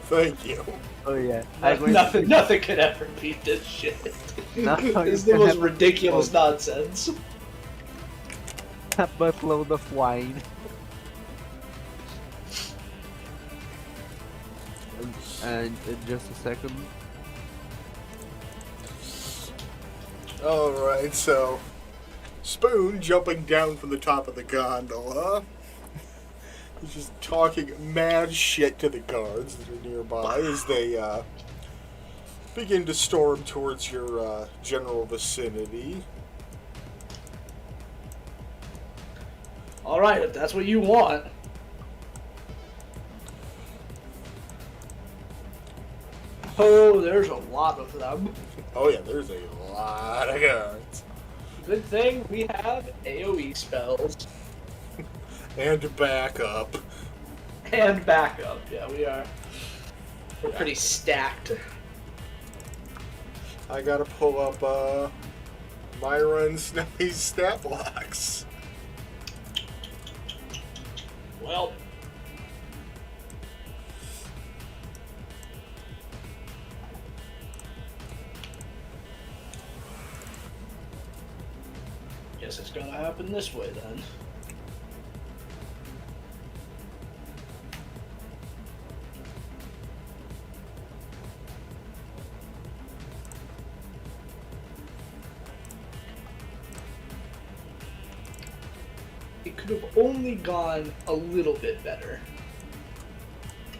Thank you. Oh yeah, Nothing could ever beat this shit. Now This is you the can most have ridiculous nonsense. a buttload of wine. And just a second. Alright, so Spoon jumping down from the top of the gondola. He's just talking mad shit to the guards that are nearby as they begin to storm towards your general vicinity. Alright, if that's what you want. Oh, there's a lot of them. Oh yeah, there's a lot of guards. Good thing we have AoE spells. And backup. And backup, yeah, we're pretty stacked. I gotta pull up Myra and Snappy's stat blocks. Well, guess it's gonna happen this way then. It could have only gone a little bit better,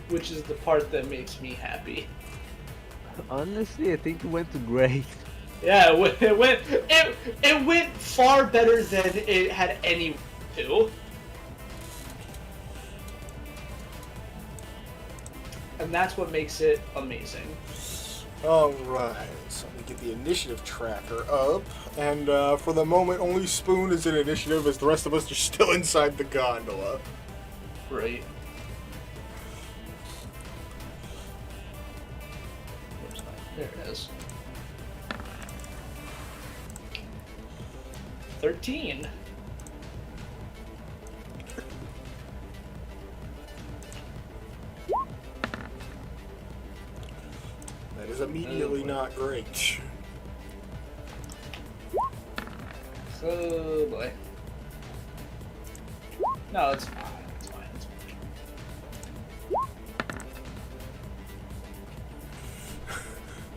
which is the part that makes me happy. Honestly, I think it went great. Yeah, it went far better than it had any to. And that's what makes it amazing. Alright, so let me get the initiative tracker up. And for the moment, only Spoon is in initiative as the rest of us are still inside the gondola. Right. Where's that? There it is. 13. That is immediately not great. Oh boy. No, it's fine. It's fine. It's fine.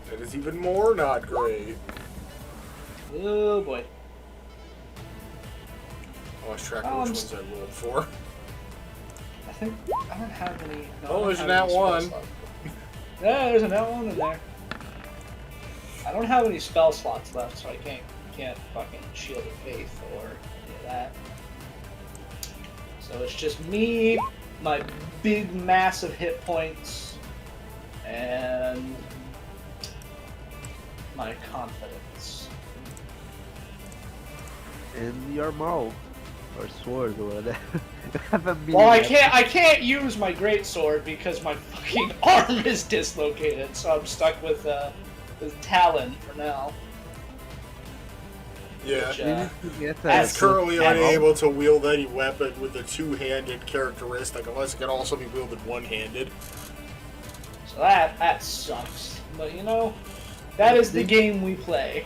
That is even more not great. Oh boy. I lost track of which ones I rolled for. I think I don't have any. No, Oh, I there's don't an have any @1. spell slots. Yeah, there's an @1 in there. I don't have any spell slots left, so I can't fucking shield of faith or any of that. So it's just me, my big massive hit points, and my confidence. And your maul or sword or whatever. Have a Well, I million. can't use my great sword because my fucking arm is dislocated, so I'm stuck with Talon for now. Yeah. Which, We need to get He's currently That's- unable to wield any weapon with the two-handed characteristic, unless it can also be wielded one-handed. So that sucks. But you know, that is the game we play.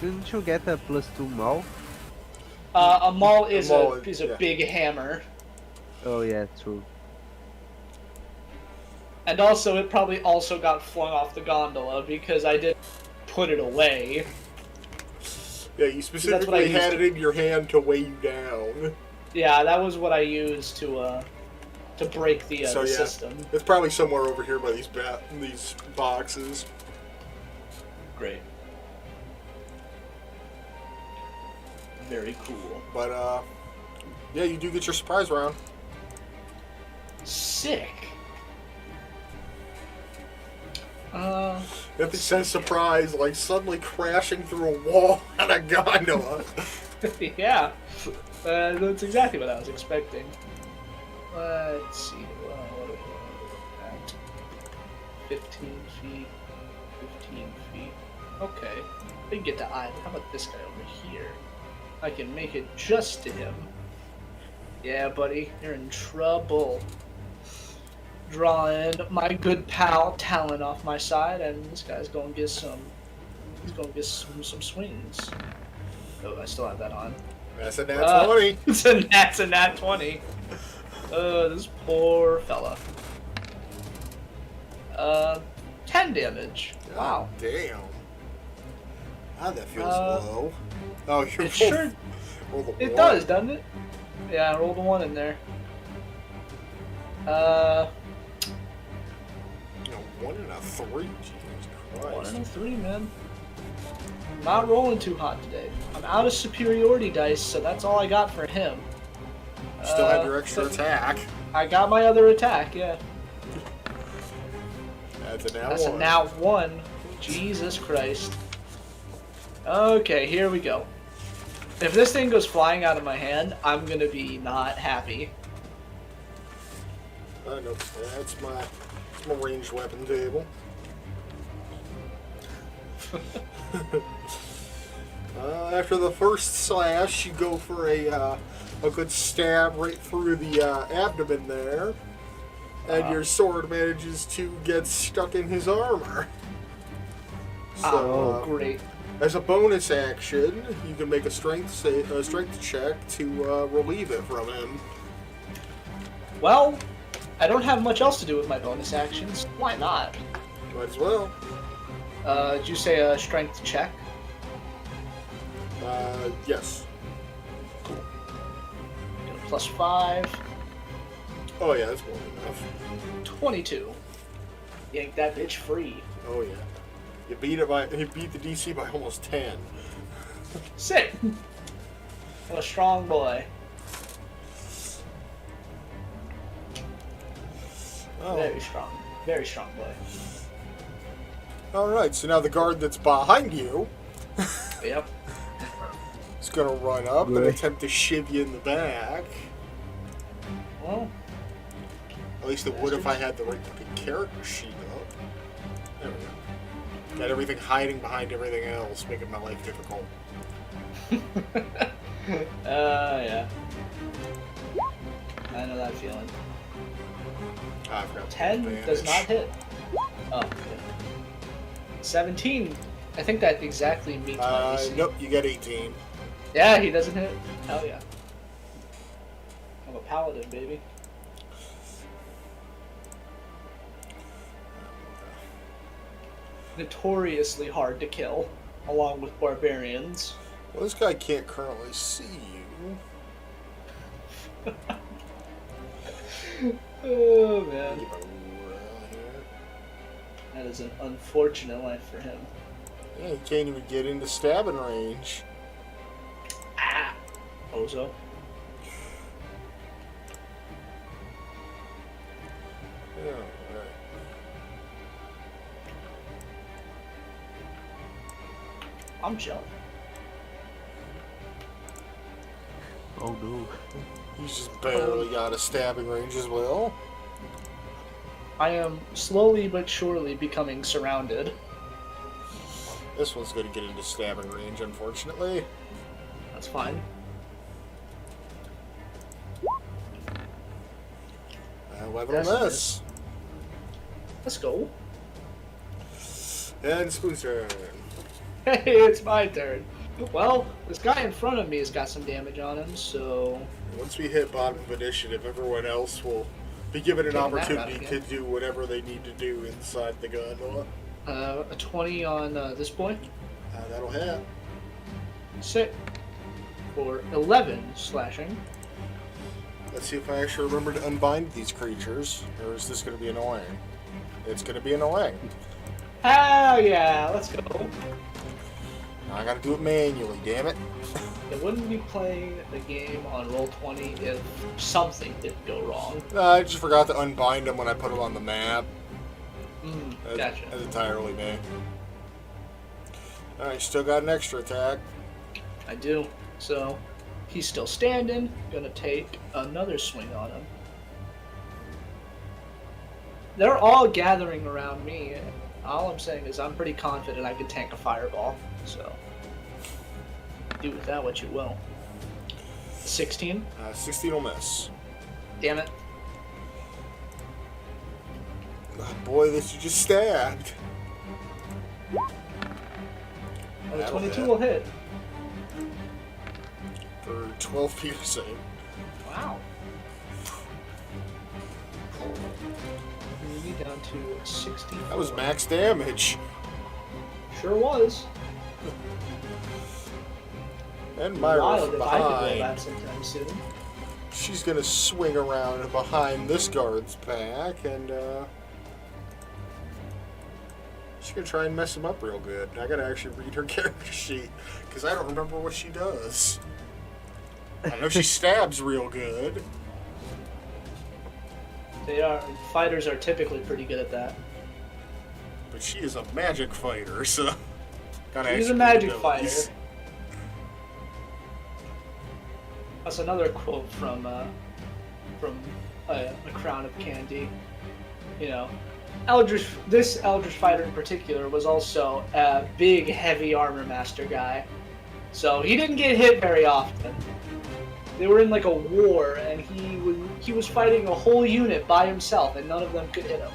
Didn't you get a +2 maul? A maul is maul a yeah. big hammer, Oh yeah, true. and also it probably also got flung off the gondola because I didn't put it away. Yeah, you what I specifically used had to- it in your hand to weigh you down. Yeah, that was what I used to break the So, yeah. system. It's probably somewhere over here by these boxes. Great. Very cool. But, yeah, you do get your surprise round. Sick. If it says surprise, like suddenly crashing through a wall on a gondola. Yeah. That's exactly what I was expecting. Let's see. What are we at? 15 feet. 15 feet. Okay. We can get to island. How about this guy over here? I can make it just to him. Yeah, buddy. You're in trouble. Drawing my good pal Talon off my side, and this guy's gonna get some. He's gonna get some swings. Oh, I still have that on. That's a nat 20. That's a nat 20. This poor fella. 10 damage. Wow. Damn. Ah, that feels Uh, low. Oh, you're It sure. roll the It one. does, doesn't it? Yeah, I rolled a 1 in there. No, 1 and a 3. Jesus 1 Christ. and a 3, man. I'm not rolling too hot today. I'm out of superiority dice, so that's all I got for him. Still have your extra but attack. I got my other attack, yeah. That's a now That's 1. a now 1. Jesus Christ. Okay, here we go. If this thing goes flying out of my hand, I'm gonna be not happy. Nope. That's my ranged weapon table. After the first slash, you go for a good stab right through the abdomen there, and your sword manages to get stuck in his armor. So, Great. as a bonus action, you can make a strength check to relieve it from him. Well, I don't have much else to do with my bonus actions. Why not? Might as well. Did you say a strength check? Yes. Cool. Get a +5. Oh yeah, that's more than enough. 22. Yank that bitch free. Oh yeah. You beat the DC by almost 10. Sick. What a strong boy. Oh. Very strong. Very strong boy. Alright, so now the guard that's behind you Yep. is gonna run up and Really? attempt to shiv you in the back. Well, At least it would if I had the right fucking character sheet up. There we go. Got everything hiding behind everything else, making my life difficult. yeah. I know that feeling. Ah, I forgot. 10 does not hit. Oh, yeah. 17. I think that exactly meets my DC. Nope, you got 18. Yeah, he doesn't hit. Hell yeah. I'm a paladin, baby. Notoriously hard to kill, along with barbarians. Well, this guy can't currently see you. Oh man, Get my ruler out here. that is an unfortunate life for him. Yeah, he can't even get into stabbing range. Ah, Ozo. Yeah, alright. I'm chilling. Oh no. He's just barely got a stabbing range as well. I am slowly but surely becoming surrounded. This one's going to get into stabbing range, unfortunately. That's fine. Level miss. Let's go. And Spoon's turn. Hey, it's my turn. Well, this guy in front of me has got some damage on him, so Once we hit bottom of initiative, everyone else will be given an Taking that opportunity route to again. do whatever they need to do inside the gondola. a 20 on this boy. That'll hit. 6 for 11 slashing. Let's see if I actually remember to unbind these creatures, or is this going to be annoying? It's going to be annoying. Oh yeah, let's go. I got to do it manually, damn it. I wouldn't be playing the game on Roll20 if something didn't go wrong. I just forgot to unbind them when I put them on the map. Gotcha. That's entirely me. Alright, still got an extra attack. I do. So, he's still standing. Gonna take another swing on him. They're all gathering around me. All I'm saying is I'm pretty confident I can tank a fireball. So, do with that what you will. 16? 16 will miss. Damn it. Oh, boy, this you just stabbed. Oh, the That'll 22 hit. will hit. For 12 piercing. Wow. Bring me down to 60. That was max damage. Sure was. And Myra Wild from if I could roll behind. that sometime soon. She's gonna swing around behind this guard's back and she's gonna try and mess him up real good. I gotta actually read her character sheet because I don't remember what she does. I know she stabs real good. Fighters are typically pretty good at that. But she is a magic fighter, so gotta She's a actually magic read fighter. those. That's another quote from a Crown of Candy. You know, this Eldritch fighter in particular was also a big, heavy armor master guy, so he didn't get hit very often. They were in like a war, and he was fighting a whole unit by himself, and none of them could hit him.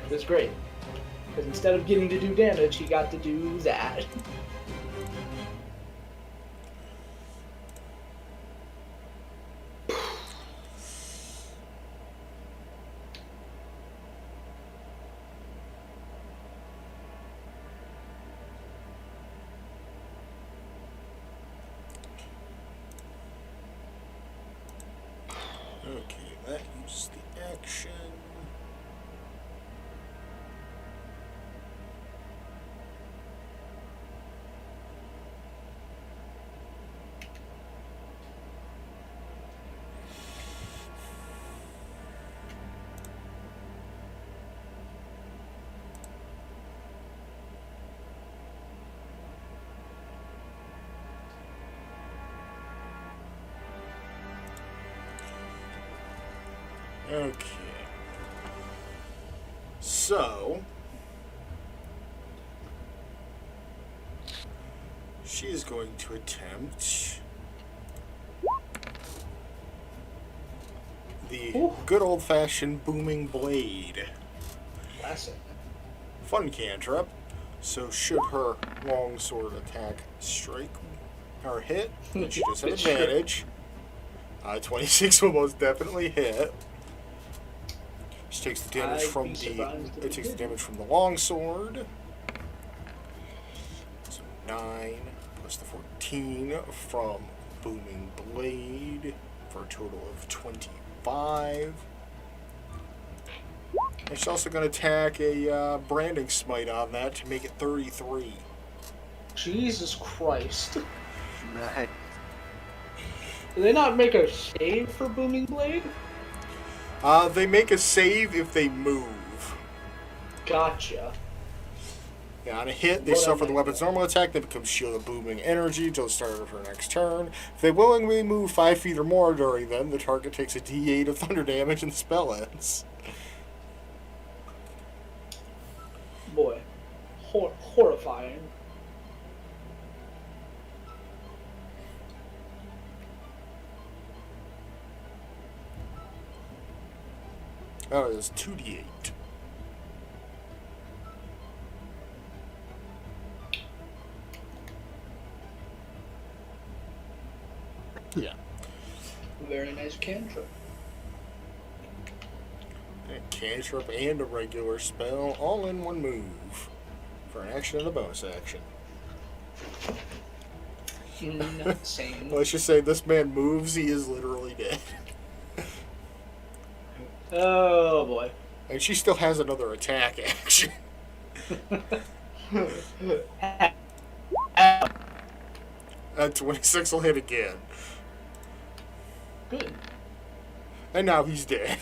It was great, because instead of getting to do damage, he got to do that. Okay, that uses the action. Okay. So, she is going to attempt the Ooh. good old-fashioned booming blade. Classic. Fun cantrip. So should her longsword attack strike or hit, then she does have It should. advantage. 26 will most definitely hit. She takes the damage I'd from be surprised if it it takes the didn't. damage from the longsword. So 9 plus the 14 from booming blade for a total of 25. And she's also going to attack a branding smite on that to make it 33. Jesus Christ. Nice. Do they not make a save for Booming Blade? They make a save if they move. Gotcha. Yeah, on a hit, they What suffer am the I weapon's doing? normal attack. They become shield of booming energy until the start of her next turn. If they willingly move 5 feet or more during them, the target takes a d8 of thunder damage and the spell ends. Boy. Horrifying. Oh, it is 2d8. Yeah. Very nice cantrip. A cantrip and a regular spell all in one move. For an action and a bonus action. Insane. Let's just say this man moves, he is literally dead. Oh boy. And she still has another attack action. And 26 will hit again. Good. And now he's dead.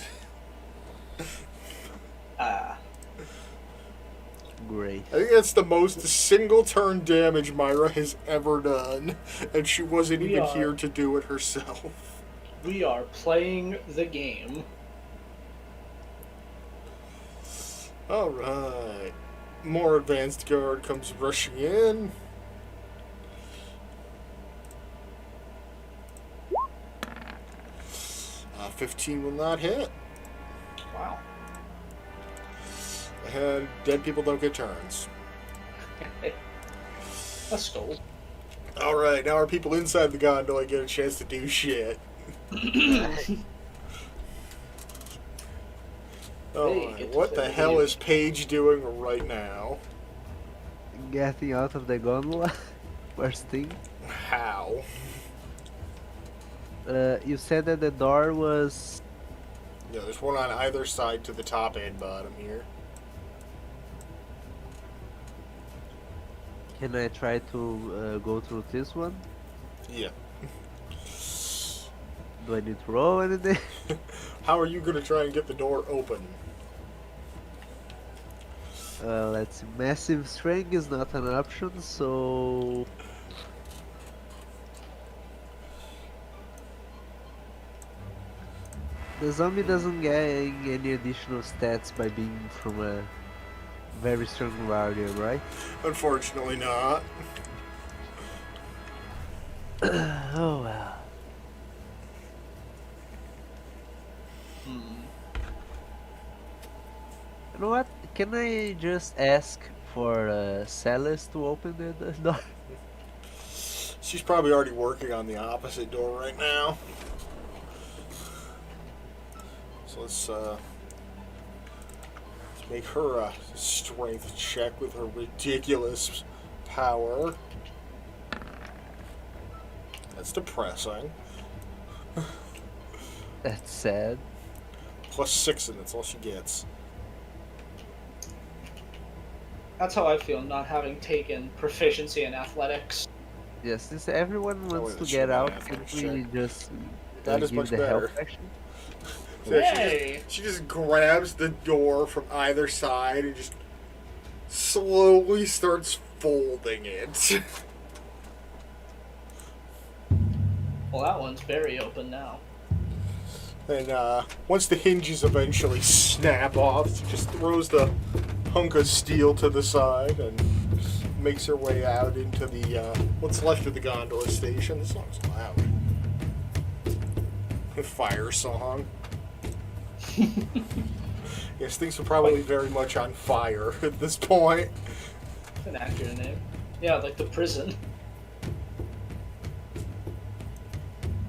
Great. I think that's the most single turn damage Myra has ever done. And she wasn't even here to do it herself. We are playing the game. Alright. More advanced guard comes rushing in. Uh, 15 will not hit. Wow. And dead people don't get turns. That's cool. Alright, now our people inside the gondola get a chance to do shit. Alright, what the hell is Paige doing right now? Getting out of the gondola. First thing. How? You said that the door was... Yeah, there's one on either side to the top and bottom here. Can I try to go through this one? Yeah. Do I need to roll anything? How are you going to try and get the door open? Let's see. Massive strength is not an option, so... The zombie doesn't get any additional stats by being from a very strong warrior, right? Unfortunately not. Oh well. You know what? Can I just ask for Celis to open the door? She's probably already working on the opposite door right now. So let's make her a strength check with her ridiculous power. That's depressing. That's sad. +6 and that's all she gets. That's how I feel not having taken proficiency in athletics. Yes, since everyone wants wait, to that get should out, have can an we check. just That is give much the better. help action? So Hey! she just grabs the door from either side and just slowly starts folding it. Well, that one's very open now. And once the hinges eventually snap off, she just throws the hunk of steel to the side and makes her way out into the what's left of the gondola station. This song's loud. Fire song. Yes, things are probably very much on fire at this point. It's an accurate name. Yeah, like the prison.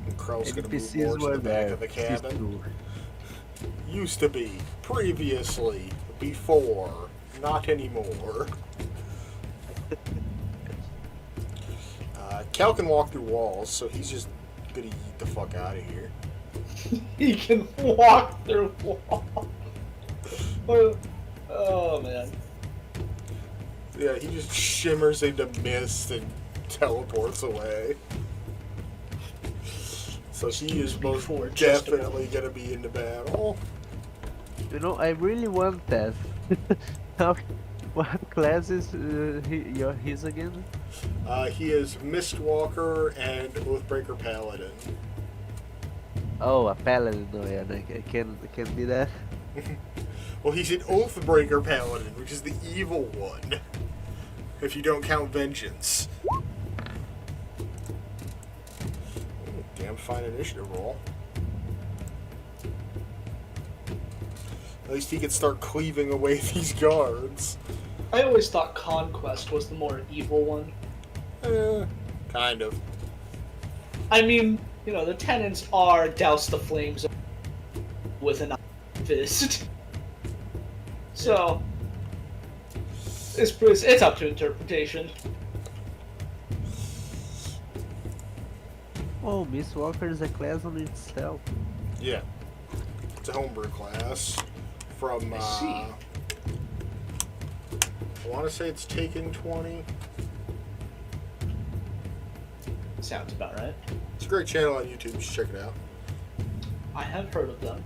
And Crow's gonna move NPCs more to were the back there. of the cabin. Too. Used to be, previously, before, not anymore. Cal can walk through walls, so he's just gonna yeet the fuck out of here. He can walk through walls. Oh man. Yeah, he just shimmers into mist and teleports away. So he is most Before just definitely gonna be into battle. You know, I really want that. How, what class is his again? He is Mistwalker and Oathbreaker Paladin. Oh, a paladin. No, yeah, I can be that. Well, he's an Oathbreaker Paladin, which is the evil one. If you don't count Vengeance. Damn fine initiative roll. At least he can start cleaving away these guards. I always thought Conquest was the more evil one. Kind of. I mean, you know, the tenants are douse the flames with an iron fist. So, it's up to interpretation. Oh, Miss Walker is a class on itself. Yeah, it's a homebrew class from. I see. I want to say it's Taking 20. Sounds about right. It's a great channel on YouTube. You should check it out. I have heard of them.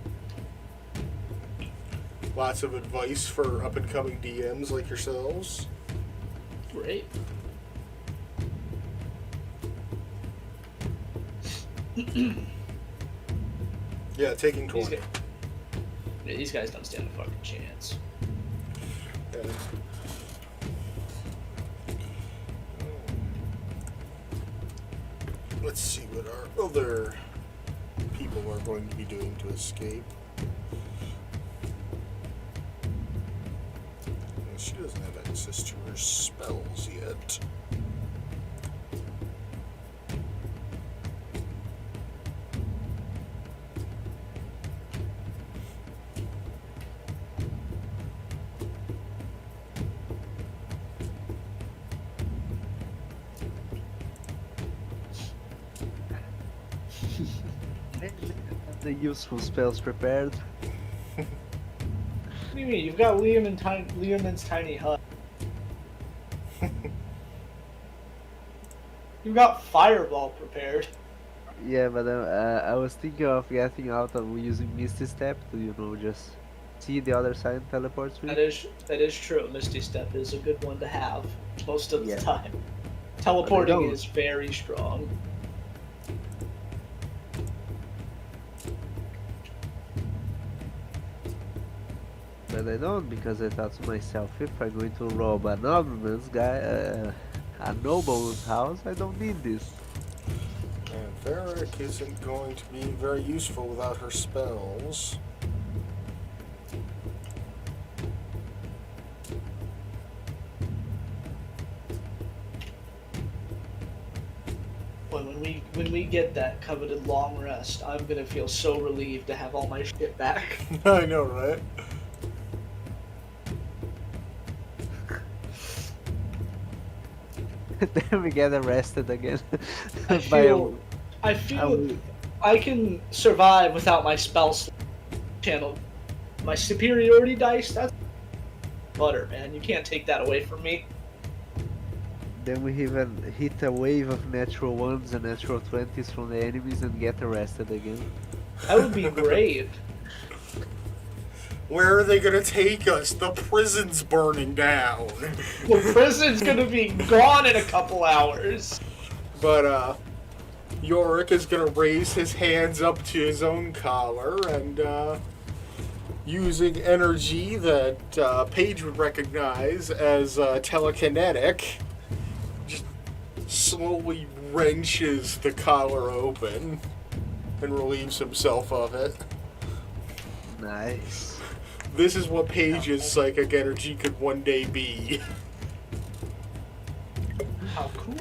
Lots of advice for up and coming DMs like yourselves. Great. Yeah, Taking 20. These guys don't stand a fucking chance. Yeah. Let's see what our other people are going to be doing to escape. She doesn't have access to her spells yet. The useful spells prepared. What do you mean? You've got Liam's tiny hut. You've got Fireball prepared. Yeah, but I was thinking of getting out of using Misty Step to, just see the other side and teleport through. That is true. Misty Step is a good one to have most of the Yeah. time. Teleporting don't. is very strong. But I don't, because I thought to myself, if I'm going to rob a nobleman's a noble's house, I don't need this. And Varric isn't going to be very useful without her spells. When we get that coveted long rest, I'm gonna feel so relieved to have all my shit back. I know, right? Then we get arrested again. I feel I can survive without my spell channel. My superiority dice, that's butter, man. You can't take that away from me. Then we even hit a wave of natural ones and natural 20s from the enemies and get arrested again. That would be great. Where are they gonna take us? The prison's burning down. The prison's gonna be gone in a couple hours. But, Yorick is gonna raise his hands up to his own collar and, using energy that, Paige would recognize as, telekinetic, just slowly wrenches the collar open and relieves himself of it. Nice. This is what Paige's psychic energy could one day be. How cool.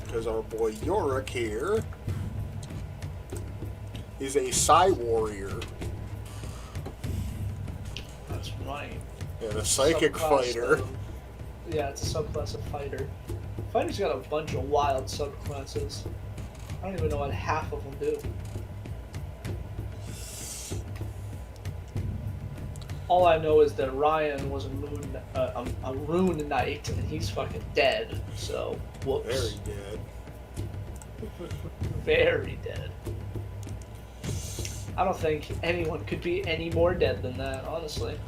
Because our boy Yorick here is a Psy Warrior. That's right. And a psychic Subclass fighter. Yeah, it's a subclass of fighter. Fighter's got a bunch of wild subclasses. I don't even know what half of them do. All I know is that Ryan was a rune knight, and he's fucking dead. So, whoops. Very dead. Very dead. I don't think anyone could be any more dead than that, honestly.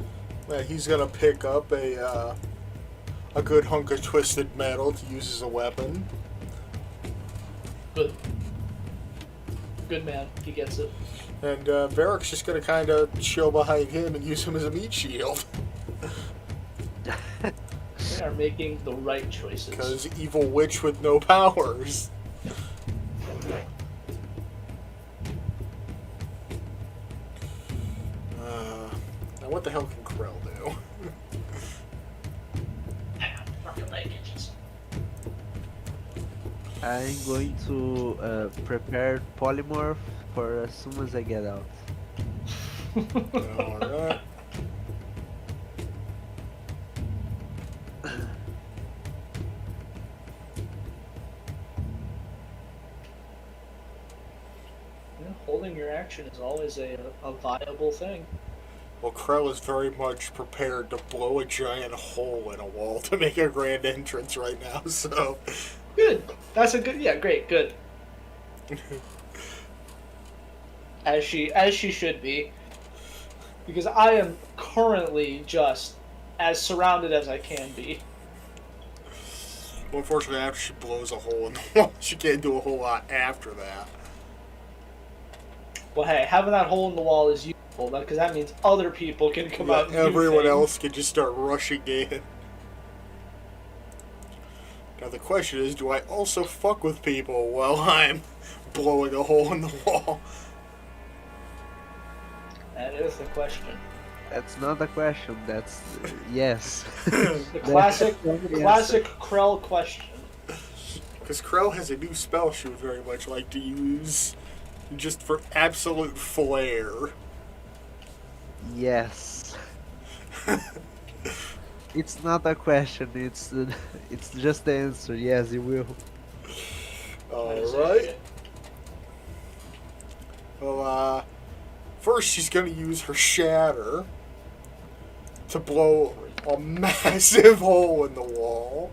Man, he's gonna pick up a good hunk of twisted metal to use as a weapon. Good. Good man. He gets it. And Varric's just gonna kind of chill behind him and use him as a meat shield. They are making the right choices. Because evil witch with no powers. Now what the hell can Krell do? I'm going to prepare polymorph for as soon as I get out. Alright. holding your action is always a viable thing. Well, Krell is very much prepared to blow a giant hole in a wall to make a grand entrance right now, so... Good. That's a good... Yeah, great, good. As she should be. Because I am currently just as surrounded as I can be. Well, unfortunately, after she blows a hole in the wall, she can't do a whole lot after that. Well, hey, having that hole in the wall is useful, because that means other people can come out and do everyone things. else can just start rushing in. Now the question is, do I also fuck with people while I'm blowing a hole in the wall? That is the question. That's not a question. That's yes. The classic Krell question. Because Krell has a new spell she would very much like to use, just for absolute flair. Yes. It's not a question. It's just the answer. Yes, you will. Alright. Well, first she's going to use her shatter to blow a massive hole in the wall.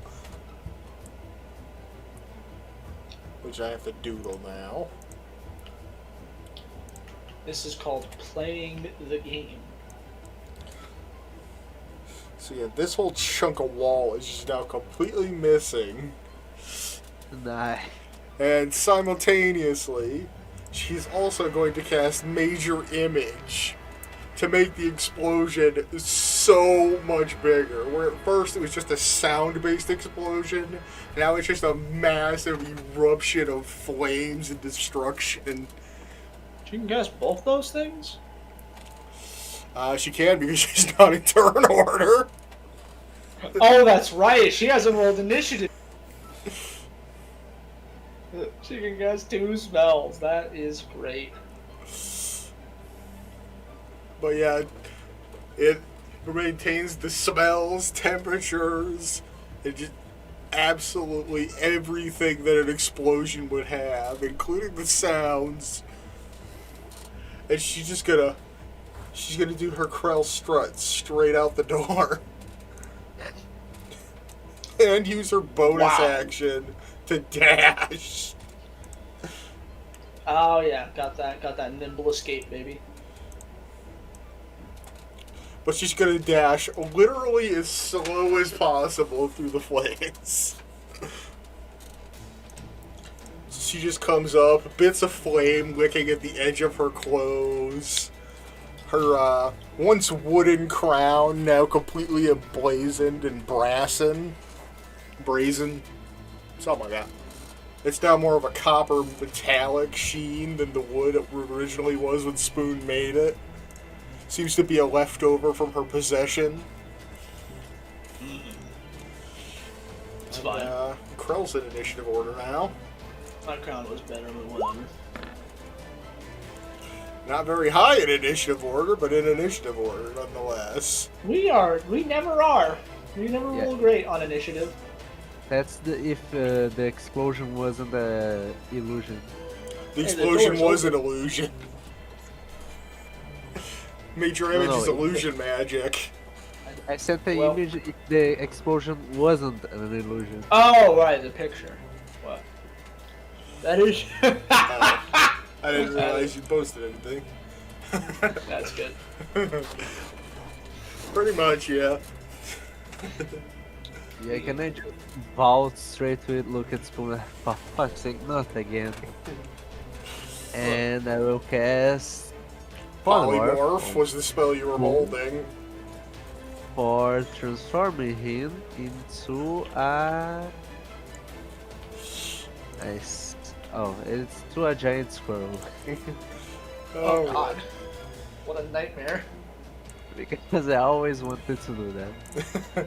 Which I have to doodle now. This is called playing the game. So yeah, this whole chunk of wall is just now completely missing. Nah. And simultaneously, she's also going to cast Major Image to make the explosion so much bigger. Where at first it was just a sound-based explosion, now it's just a massive eruption of flames and destruction. She can cast both those things? She can because she's not in turn order. Oh, that's right. She hasn't rolled initiative. She can cast 2 spells. That is great. But yeah, it maintains the smells, temperatures, and just absolutely everything that an explosion would have, including the sounds. And she's gonna do her Krell strut straight out the door. And use her bonus action to dash. Oh yeah, got that nimble escape, baby. But she's gonna dash literally as slow as possible through the flames. She just comes up, bits of flame licking at the edge of her clothes. Her once wooden crown now completely emblazoned and brazen, something like that. It's now more of a copper metallic sheen than the wood it originally was when Spoon made it. Seems to be a leftover from her possession. It's fine. Krell's in initiative order now. My crown was better, but whatever. Not very high in initiative order, but in initiative order nonetheless. We never are. We never roll great on initiative. That's if the explosion wasn't a illusion. The explosion was an illusion. Major Image is illusion magic. I sent the image if the explosion wasn't an illusion. Oh, right, the picture. What? That is... I didn't realize you posted anything. That's good. Pretty much, yeah. Yeah, can I just vault straight to it, look at Spoon, for fuck's sake, not again. And I will cast... Polymorph was the spell you were holding. For transforming him into a... Nice. Oh, it's to a giant squirrel. Oh god. What a nightmare. Because I always wanted to do that.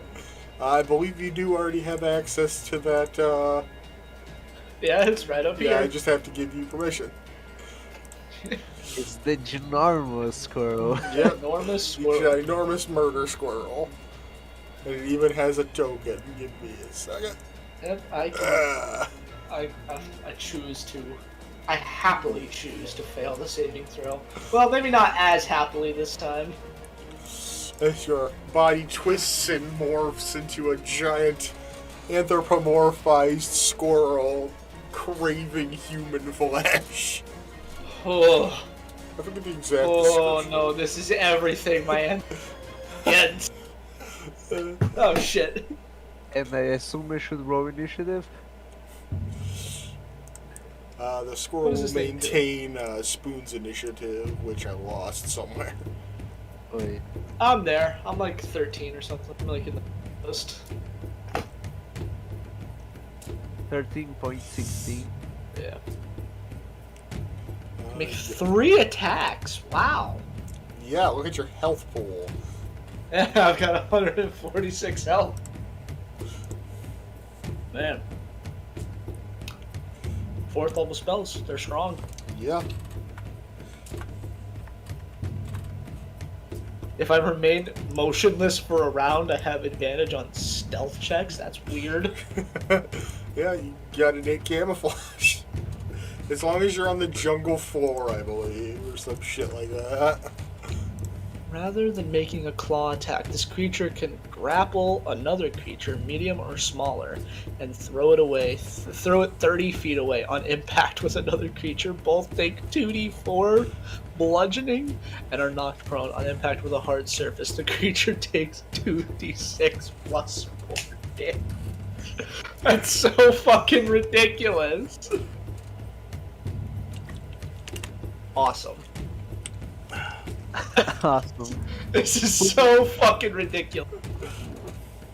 I believe you do already have access to that, Yeah, it's right up here. Yeah, I just have to give you permission. It's the ginormous squirrel. Yep. Enormous squirrel. Ginormous murder squirrel. And it even has a token. Give me a second. Yep, I choose to. I happily choose to fail the saving throw. Well, maybe not as happily this time. As your body twists and morphs into a giant anthropomorphized squirrel craving human flesh. Oh, I forget the exact description. no, this is everything, man. Yes. Oh, shit. And I assume I should roll initiative? The squirrel What will does this thing do? maintain Spoon's initiative, which I lost somewhere. Wait. I'm there. I'm like 13 or something. I'm like in the list. 13.16. Yeah. Make 3 attacks. Wow. Yeah, look at your health pool. Yeah, I've got 146 health. Man. 4th level spells. They're strong. Yeah. If I remain motionless for a round, I have advantage on stealth checks. That's weird. Yeah, you got innate camouflage. As long as you're on the jungle floor, I believe, or some shit like that. Rather than making a claw attack, this creature can grapple another creature, medium or smaller, and throw it away. Throw it 30 feet away on impact with another creature. Both take 2d4 bludgeoning and are knocked prone on impact with a hard surface. The creature takes 2d6 plus 4 damage. That's so fucking ridiculous. Awesome. Awesome. This is so fucking ridiculous.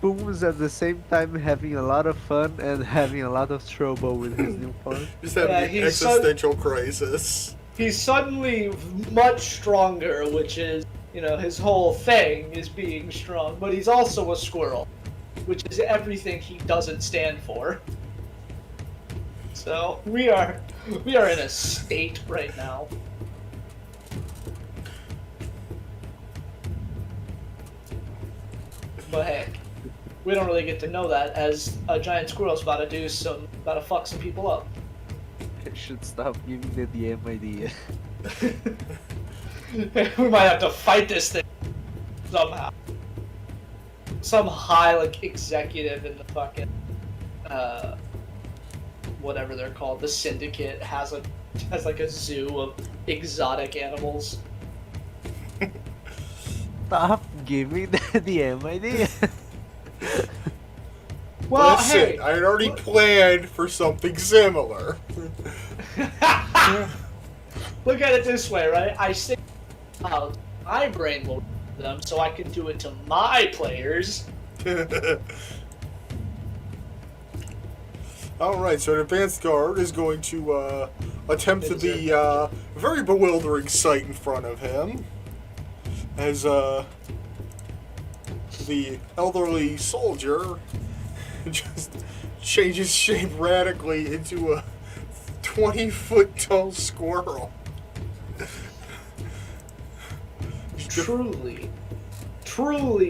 Boom's at the same time having a lot of fun and having a lot of trouble with his new form. Just having Yeah, an he's so- existential crisis. He's suddenly much stronger, which is, you know, his whole thing is being strong, but he's also a squirrel, which is everything he doesn't stand for. So we are in a state right now. But hey, we don't really get to know that as a giant squirrel's about to fuck some people up. I should stop giving the DM idea. We might have to fight this thing somehow. Some high like executive in the fucking whatever they're called, the syndicate has like a zoo of exotic animals. Stop giving the DM idea. Well, Listen, hey, I had already planned for something similar. look at it this way, right? I say my brain will do them, so I can do it to my players. Alright, so an advanced guard is going to attempt the very bewildering sight in front of him. As the elderly soldier just changes shape radically into a 20-foot tall squirrel. Truly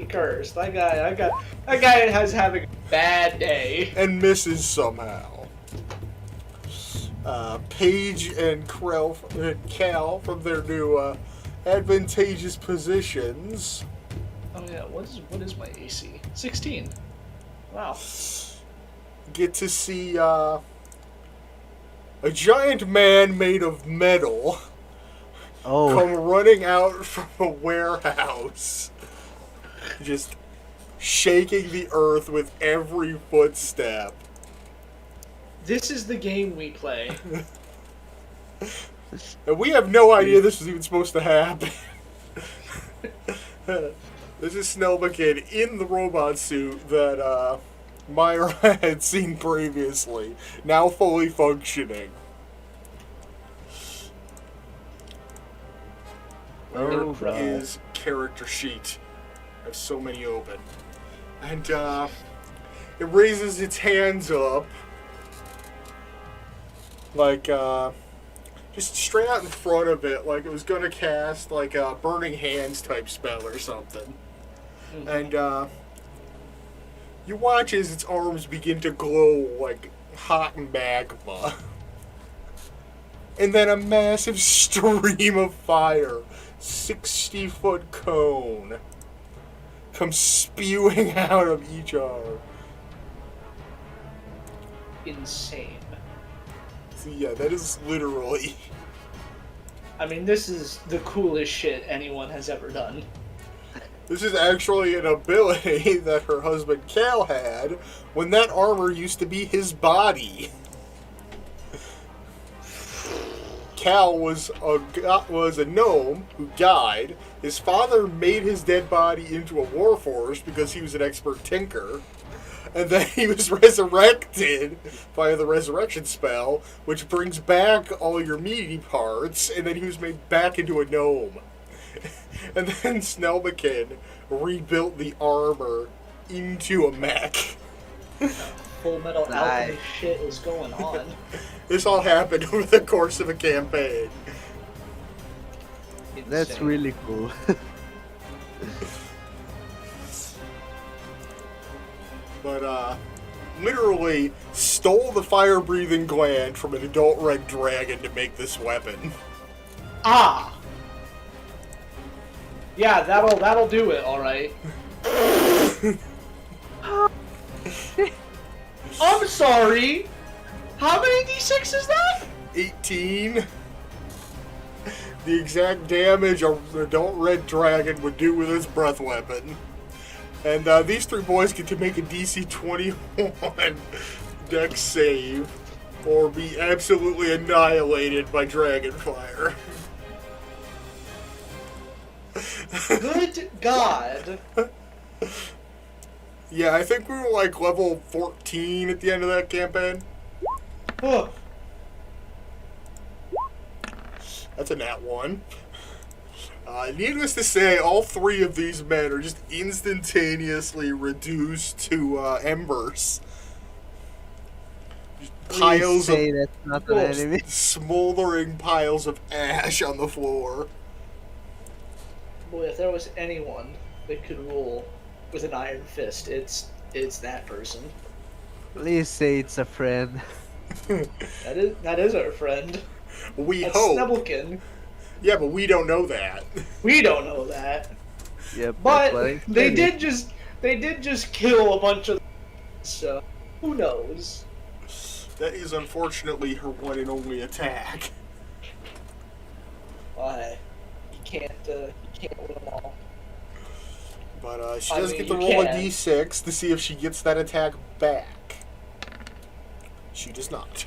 cursed. That guy has having a bad day. And misses somehow. Paige and Cal from their new advantageous positions. Oh yeah, what is my AC? 16. Wow. Get to see a giant man made of metal come running out from a warehouse, just shaking the earth with every footstep. This is the game we play. And we have no idea this was even supposed to happen. This is Snellbakin in the robot suit that Myra had seen previously, now fully functioning. Oh, Where is character sheet? I have so many open. And it raises its hands up, like just straight out in front of it, like it was gonna cast like a burning hands type spell or something. Mm-hmm. And you watch as its arms begin to glow like hot magma. and then a massive stream of fire, 60-foot cone, comes spewing out of each arm. Insane. So yeah, that is literally... I mean, this is the coolest shit anyone has ever done. This is actually an ability that her husband Cal had when that armor used to be his body. Cal was a gnome who died. His father made his dead body into a warforged because he was an expert tinker. And then he was resurrected via the resurrection spell, which brings back all your meaty parts, and then he was made back into a gnome. And then Snellmakin rebuilt the armor into a mech. Full Metal Alchemist shit is going on. This all happened over the course of a campaign. That's Insane. really cool. But, literally stole the fire-breathing gland from an adult red dragon to make this weapon. Ah! Yeah, that'll do it, alright. I'm sorry! How many d6 is that? 18. The exact damage an adult red dragon would do with its breath weapon. And these three boys get to make a DC 21 dex save, or be absolutely annihilated by dragonfire. Good God. Yeah, I think we were like level 14 at the end of that campaign. Huh. That's a nat 1. Needless to say, all three of these men are just instantaneously reduced to embers. Just piles of that's not an enemy. smoldering piles of ash on the floor. Boy, if there was anyone that could rule with an iron fist, it's that person. Please say it's a friend. That is our friend. We That's hope. Snebblekin. Yeah, but we don't know that. We don't know that. Yep, But that's they funny. did just kill a bunch of so who knows? That is unfortunately her one and only attack. Why? You can't win them all. But she I does mean, get to you roll a can. d6 to see if she gets that attack back. She does not.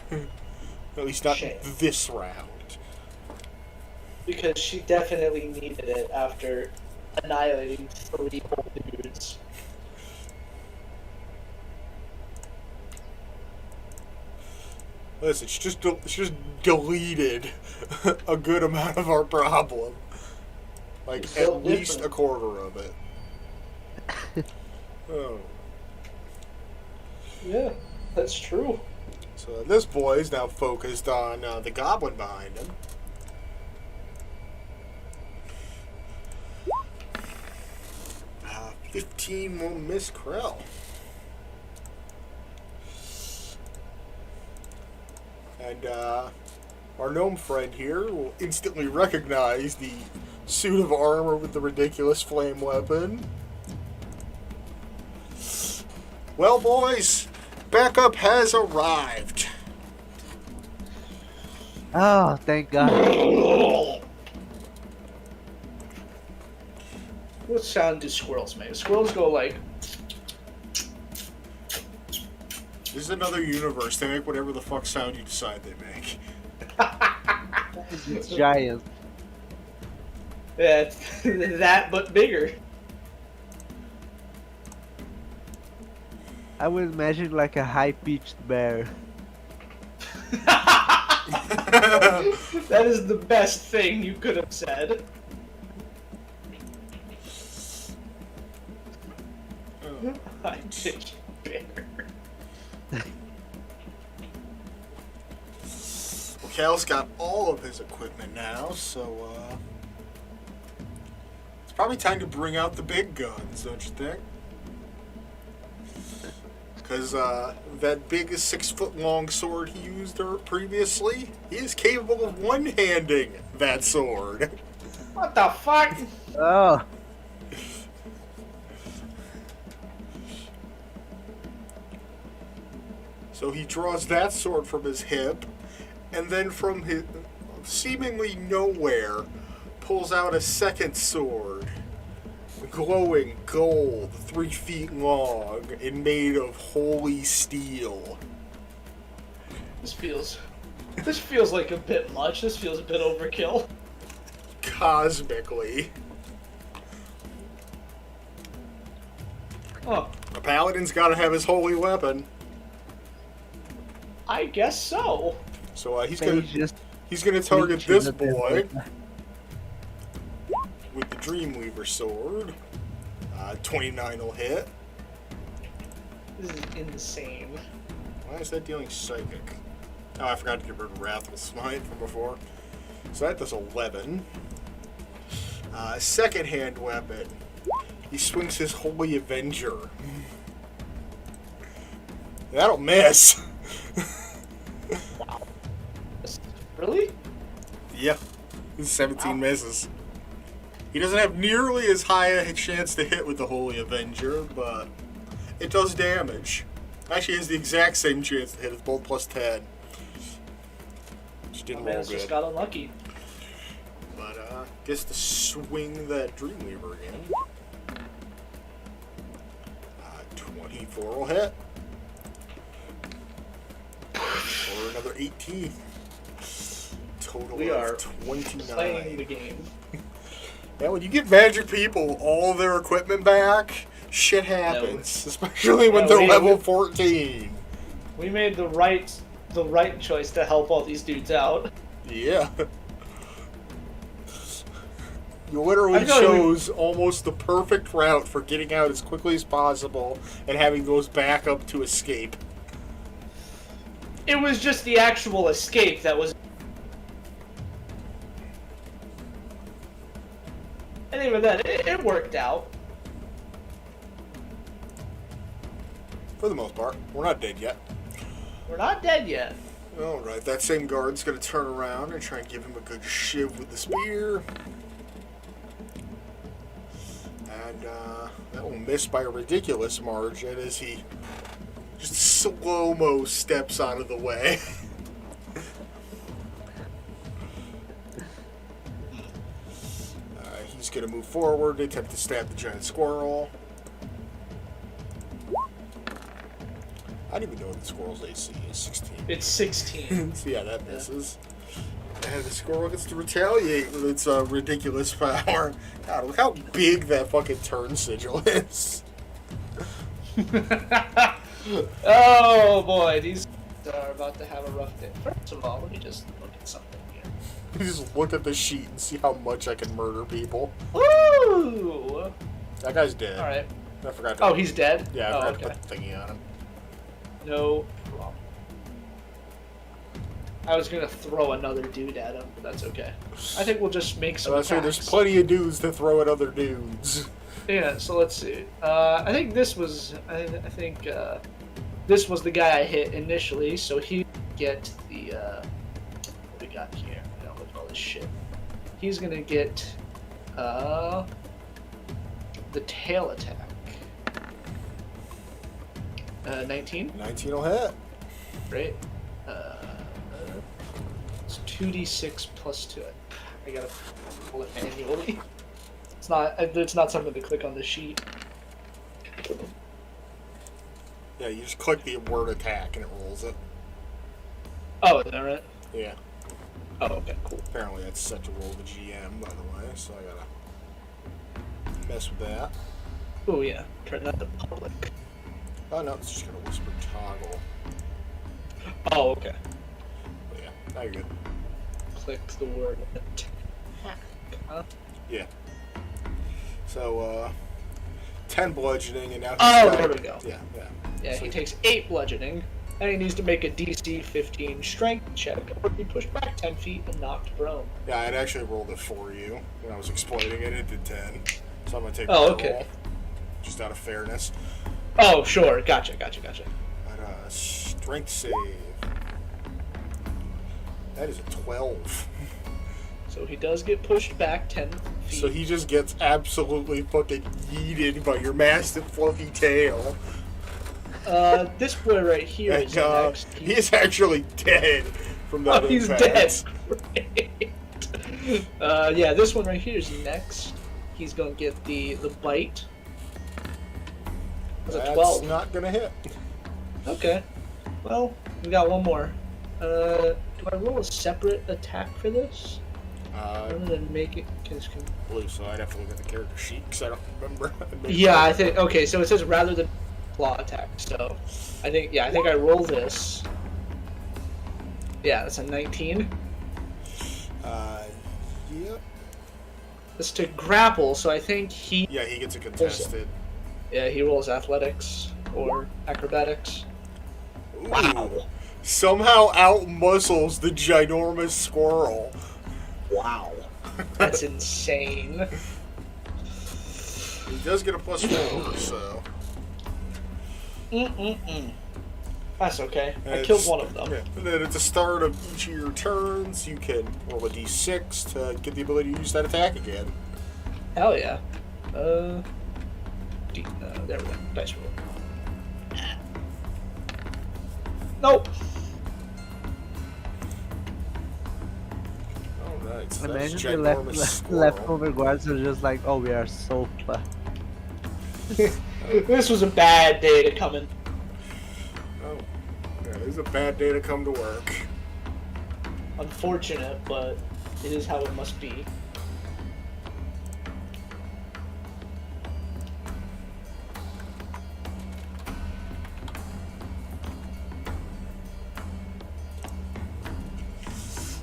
At least not Shame. this round. Because she definitely needed it after annihilating 3 whole dudes. Listen, she just deleted a good amount of our problem. Like, It's so at least different. a quarter of it. Oh. Yeah, that's true. So this boy is now focused on the goblin behind him. Uh, 15 will miss Krell. And our gnome friend here will instantly recognize the suit of armor with the ridiculous flame weapon. Well, boys, backup has arrived. Oh, thank God. What sound do squirrels make? Squirrels go like, This is another universe. They make whatever the fuck sound you decide they make. It's giant. yeah, it's that but bigger. I would imagine like a high-pitched bear. That is the best thing you could have said. I pitched bear. Well, Cal's got all of his equipment now, so it's probably time to bring out the big guns, don't you think? Because that big 6-foot-long sword he used previously, he is capable of one-handing that sword. What the fuck? Oh, So he draws that sword from his hip, and then from his seemingly nowhere, pulls out a second sword, glowing gold, 3 feet long, and made of holy steel. This feels like a bit much. This feels a bit overkill. Cosmically. Huh. A paladin's gotta have his holy weapon. I guess so. So he's they gonna just target reach in this the boy temple. with the Dreamweaver sword. 29 will hit. This is insane. Why is that dealing psychic? Oh, I forgot to get rid of Wrathful Smite from before. So that does 11. Second hand weapon. He swings his Holy Avenger. That'll miss. Wow. Really? Yeah. 17 misses. He doesn't have nearly as high a chance to hit with the Holy Avenger, but it does damage. Actually, he has the exact same chance to hit. It's both plus 10. Just didn't roll Man's good. just got unlucky. But gets to swing that Dreamweaver again. 24 will hit. For another 18. Total We are of 29. playing the game. Yeah, when you give magic people all their equipment back, shit happens. Especially when they're level 14. We made the right choice to help all these dudes out. Yeah. You literally chose almost the perfect route for getting out as quickly as possible and having those back up to escape. It was just the actual escape that was. And even then, it worked out. For the most part. We're not dead yet. We're not dead yet. Alright, that same guard's going to turn around and try and give him a good shiv with the spear. And that will miss by a ridiculous margin as he just slow-mo steps out of the way. He's going to move forward, attempt to stab the giant squirrel. I don't even know what the squirrel's AC is. 16. It's 16. So yeah, that misses. And the squirrel gets to retaliate with its ridiculous power. God, look how big that fucking turn sigil is. Oh boy, these are about to have a rough day. First of all, let me just look at something here. Just look at the sheet and see how much I can murder people. Woo! That guy's dead. Alright. I forgot to... Oh, he's dead? Yeah, I oh, forgot okay. to put the thingy on him. No problem. I was gonna throw another dude at him, but that's okay. I think we'll just make some So there's attacks. plenty of dudes to throw at other dudes. Yeah, so let's see. I think this was. I think this was the guy I hit initially, so he get the. What we got here? I don't look at all this shit. He's gonna get the tail attack. 19. 19 will hit. Right. It's 2d6 plus 2. I gotta pull it manually. It's not something to click on the sheet. Yeah, you just click the word attack and it rolls it. Oh, is that right? Yeah. Oh, okay, cool. Apparently that's set to roll the GM, by the way, so I gotta mess with that. Oh yeah, turn that to public. Oh no, it's just gonna whisper toggle. Oh, okay. But yeah, now you're good. Click the word attack. Huh? Yeah. So, 10 bludgeoning, and now he's Oh, got- there we go. Yeah. Yeah, So he takes 8 bludgeoning, and he needs to make a DC 15 strength check, or be pushed back 10 feet and knocked prone. Yeah, I'd actually rolled it for you when I was explaining it. It did 10. So I'm gonna take Oh, the okay. roll, just out of fairness. Oh, sure. Gotcha. But, strength save. That is a 12. So he does get pushed back 10 feet. So he just gets absolutely fucking yeeted by your massive fluffy tail. This boy right here is next. He is actually dead from that Oh, he's impact. dead. Great. Yeah, this one right here is next. He's gonna get the bite. That's a 12. That's not gonna hit. Okay. Well, we got one more. Do I roll a separate attack for this? Rather than make it... I believe so. I'd have to look at the character sheet because I don't remember. Yeah, I think... Okay, so it says rather than claw attack. So, I think I roll this. Yeah, that's a 19. Yep. That's to grapple, so I think he... Yeah, he gets a contested. Yeah, he rolls athletics or acrobatics. Ooh. Wow. Somehow out-muscles the ginormous squirrel. Wow. That's insane. He does get a +4, so... That's okay. I And killed one of them. Yeah. And then at the start of each of your turns, you can roll a d6 to get the ability to use that attack again. Hell yeah. There we go. Dice roll. Nope. Alright, so that's Imagine the ginormous squirrel. leftover guards are just like, oh, we are so fucked. This was a bad day to come in. Oh. Yeah, this is a bad day to come to work. Unfortunate, but it is how it must be.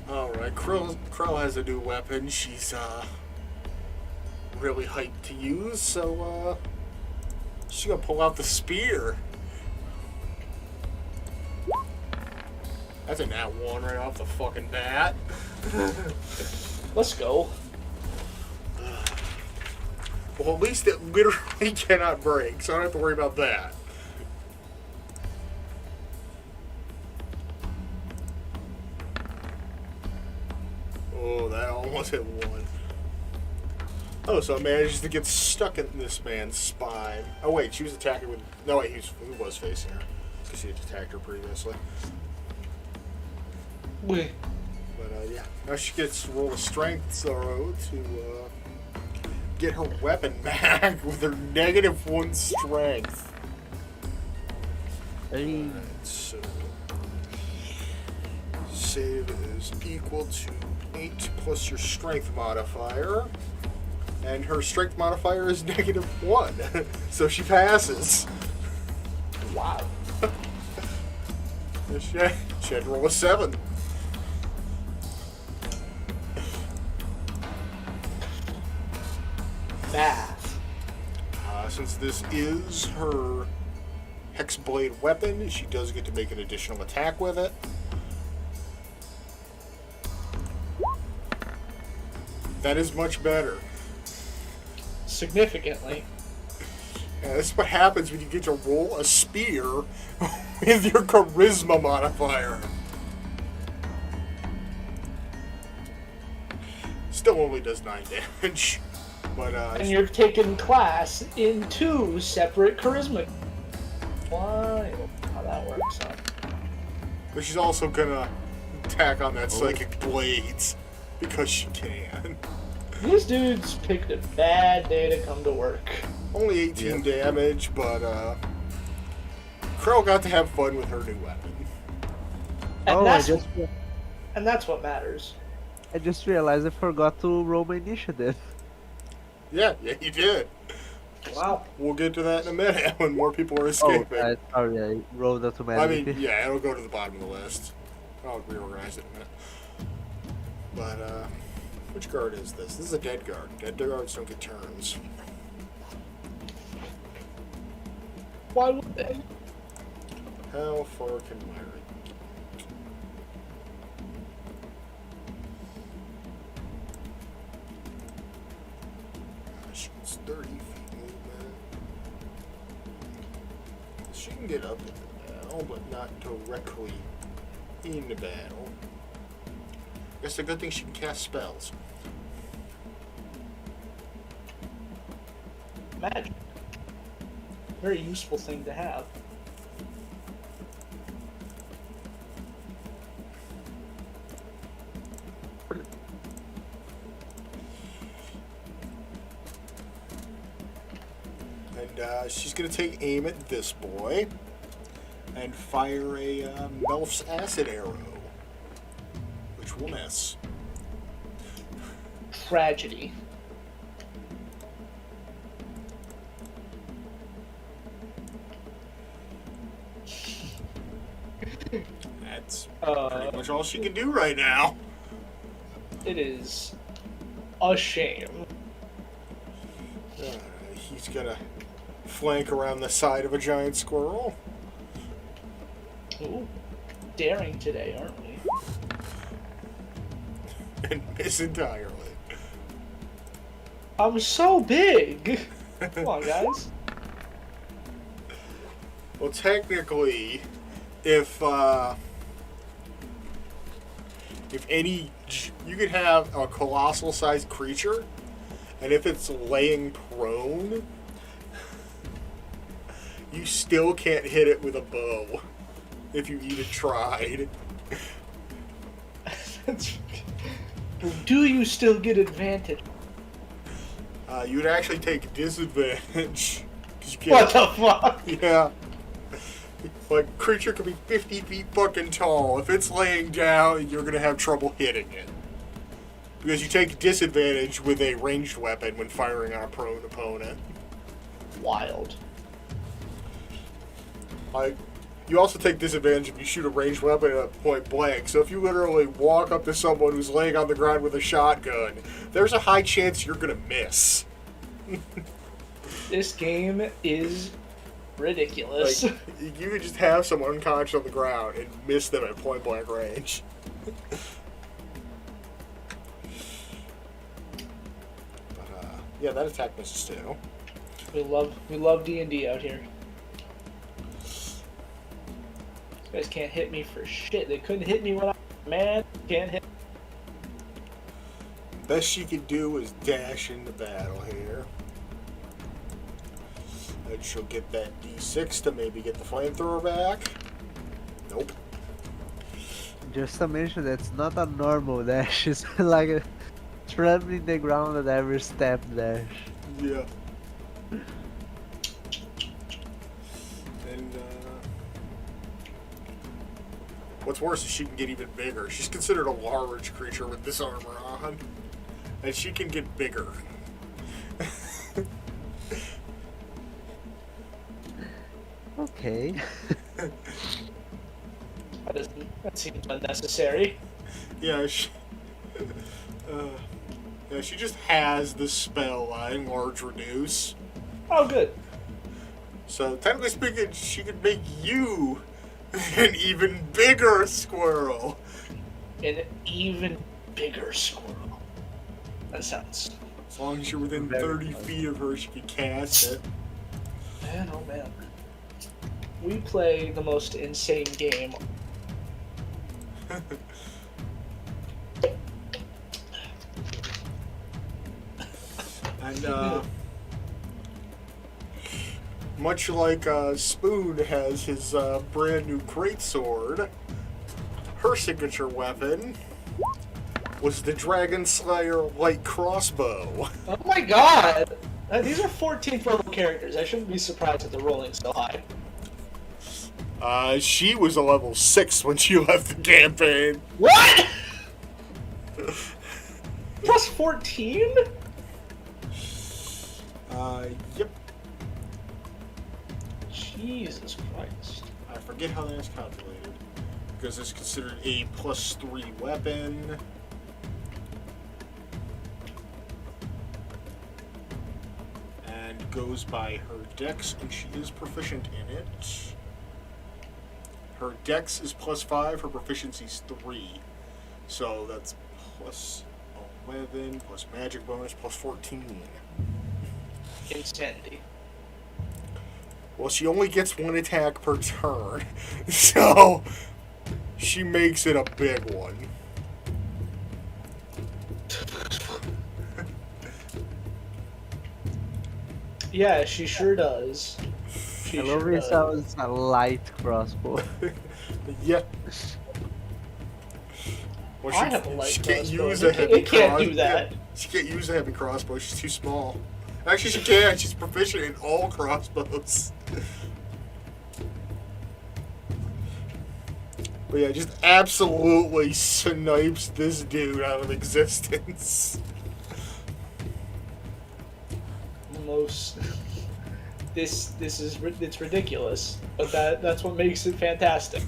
Alright, Crow has a new weapon she's really hyped to use, so she's gonna pull out the spear. That's a nat 1 right off the fucking bat. Let's go. Well, at least it literally cannot break, so I don't have to worry about that. Oh, that almost hit 1. Oh, so it manages to get stuck in this man's spine. Oh, wait, she was attacking with... No, wait, he was facing her. Because he had attacked her previously. Wait. But, yeah. Now she gets to roll a strength throw to, get her weapon back with her -1 strength. Hey. Alright, so... Save is equal to 8 plus your strength modifier. And her strength modifier is -1. So she passes. Wow. She had to roll a 7. Math. Since this is her Hexblade weapon, she does get to make an additional attack with it. That is much better. Significantly. Yeah, that's what happens when you get to roll a spear with your charisma modifier. Still only does 9 damage. But, And you're taking class in 2 separate charisma. Wild how that works out. but she's also gonna attack on that psychic blades because she can. These dudes picked a bad day to come to work. Only 18 damage, but Crow got to have fun with her new weapon. And Oh, that's what matters. I just realized I forgot to roll my initiative. Yeah, you did. Wow. We'll get to that in a minute when more people are Oh, escaping. sorry, I rolled I automatically. mean, yeah, it'll go to the bottom of the list. I'll reorganize it in a minute. But, which guard is this? This is a dead guard. Dead guards don't get turns. Why would they? How far can Myra get? She's 30 feet movement. She can get up into battle, but not directly in the battle. Guess the good thing she can cast spells. Magic. Very useful thing to have. And she's going to take aim at this boy and fire a Melf's acid arrow, which will miss. Tragedy. That's pretty much all she can do right now. It is a shame. He's going to flank around the side of a giant squirrel. Ooh, daring today, aren't we? And miss entirely. I'm so big! Come on, guys. Well, technically, if any, you could have a colossal-sized creature, and if it's laying prone, you still can't hit it with a bow, if you even tried. Do you still get advantage? You'd actually take disadvantage. 'Cause you can't, What the fuck? yeah. Like, creature could be 50 feet fucking tall. If it's laying down, you're gonna have trouble hitting it. Because you take disadvantage with a ranged weapon when firing on a prone opponent. Wild. Like, you also take disadvantage if you shoot a ranged weapon at point blank. So if you literally walk up to someone who's laying on the ground with a shotgun, there's a high chance you're gonna miss. This game is ridiculous. Like, you could just have someone unconscious on the ground and miss them at point blank range. But, yeah, that attack misses too. We love D&D out here. These guys can't hit me for shit. They couldn't hit me when I was mad. Can't hit. Best she could do is dash into battle here. And she'll get that D6 to maybe get the flamethrower back. Nope. Just to mention, that's not a normal dash. It's like a trampling the ground at every step dash. Yeah. And what's worse is she can get even bigger. She's considered a large creature with this armor on. And she can get bigger. Okay. That seems unnecessary. Yeah, she just has the spell Enlarge Reduce. Oh, good. So, technically speaking, she could make you an even bigger squirrel. An even bigger squirrel. That sounds... As long as you're within 30 feet of her, she can cast it. Man, oh man. We play the most insane game. And, much like Spoon has his brand new greatsword, her signature weapon was the Dragon Slayer light crossbow. Oh my god! These are 14th level characters. I shouldn't be surprised that they're rolling so high. She was a level 6 when she left the campaign. What?! Plus 14? Yep. Jesus Christ. I forget how that is calculated. Because it's considered a +3 weapon. And goes by her dex, and she is proficient in it. Her dex is +5, her proficiency's 3. So that's +11, plus magic bonus, +14. Insanity. Well, she only gets one attack per turn, so she makes it a big one. Yeah, she sure does. She I love sure it does. sounds a light crossbow. Yeah. Well, I have a light she can't crossbow. use a heavy It can't do crossbow. that. Yeah, she can't use a heavy crossbow. She's too small. Actually, she can. She's proficient in all crossbows. But yeah, just absolutely snipes this dude out of existence. Most. It's ridiculous, but that's what makes it fantastic.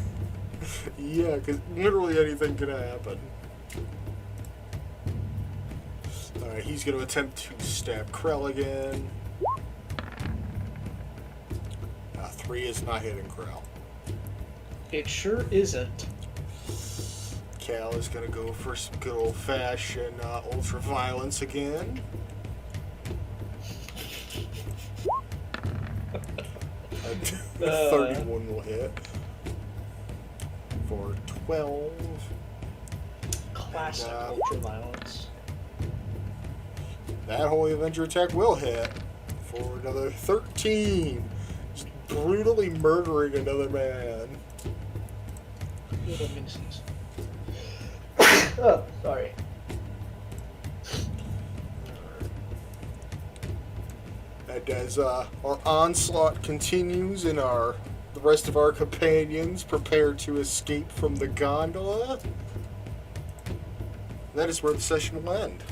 Yeah, because literally anything could happen. Alright, he's going to attempt to stab Krell again. 3 is not hitting Krell. It sure isn't. Cal is going to go for some good old-fashioned ultra-violence again. Uh, 31 will hit. For 12. Classic And, ultraviolence. that Holy Avenger attack will hit. For another 13. Just brutally murdering another man. Oh, sorry. And as our onslaught continues and the rest of our companions prepare to escape from the gondola, that is where the session will end.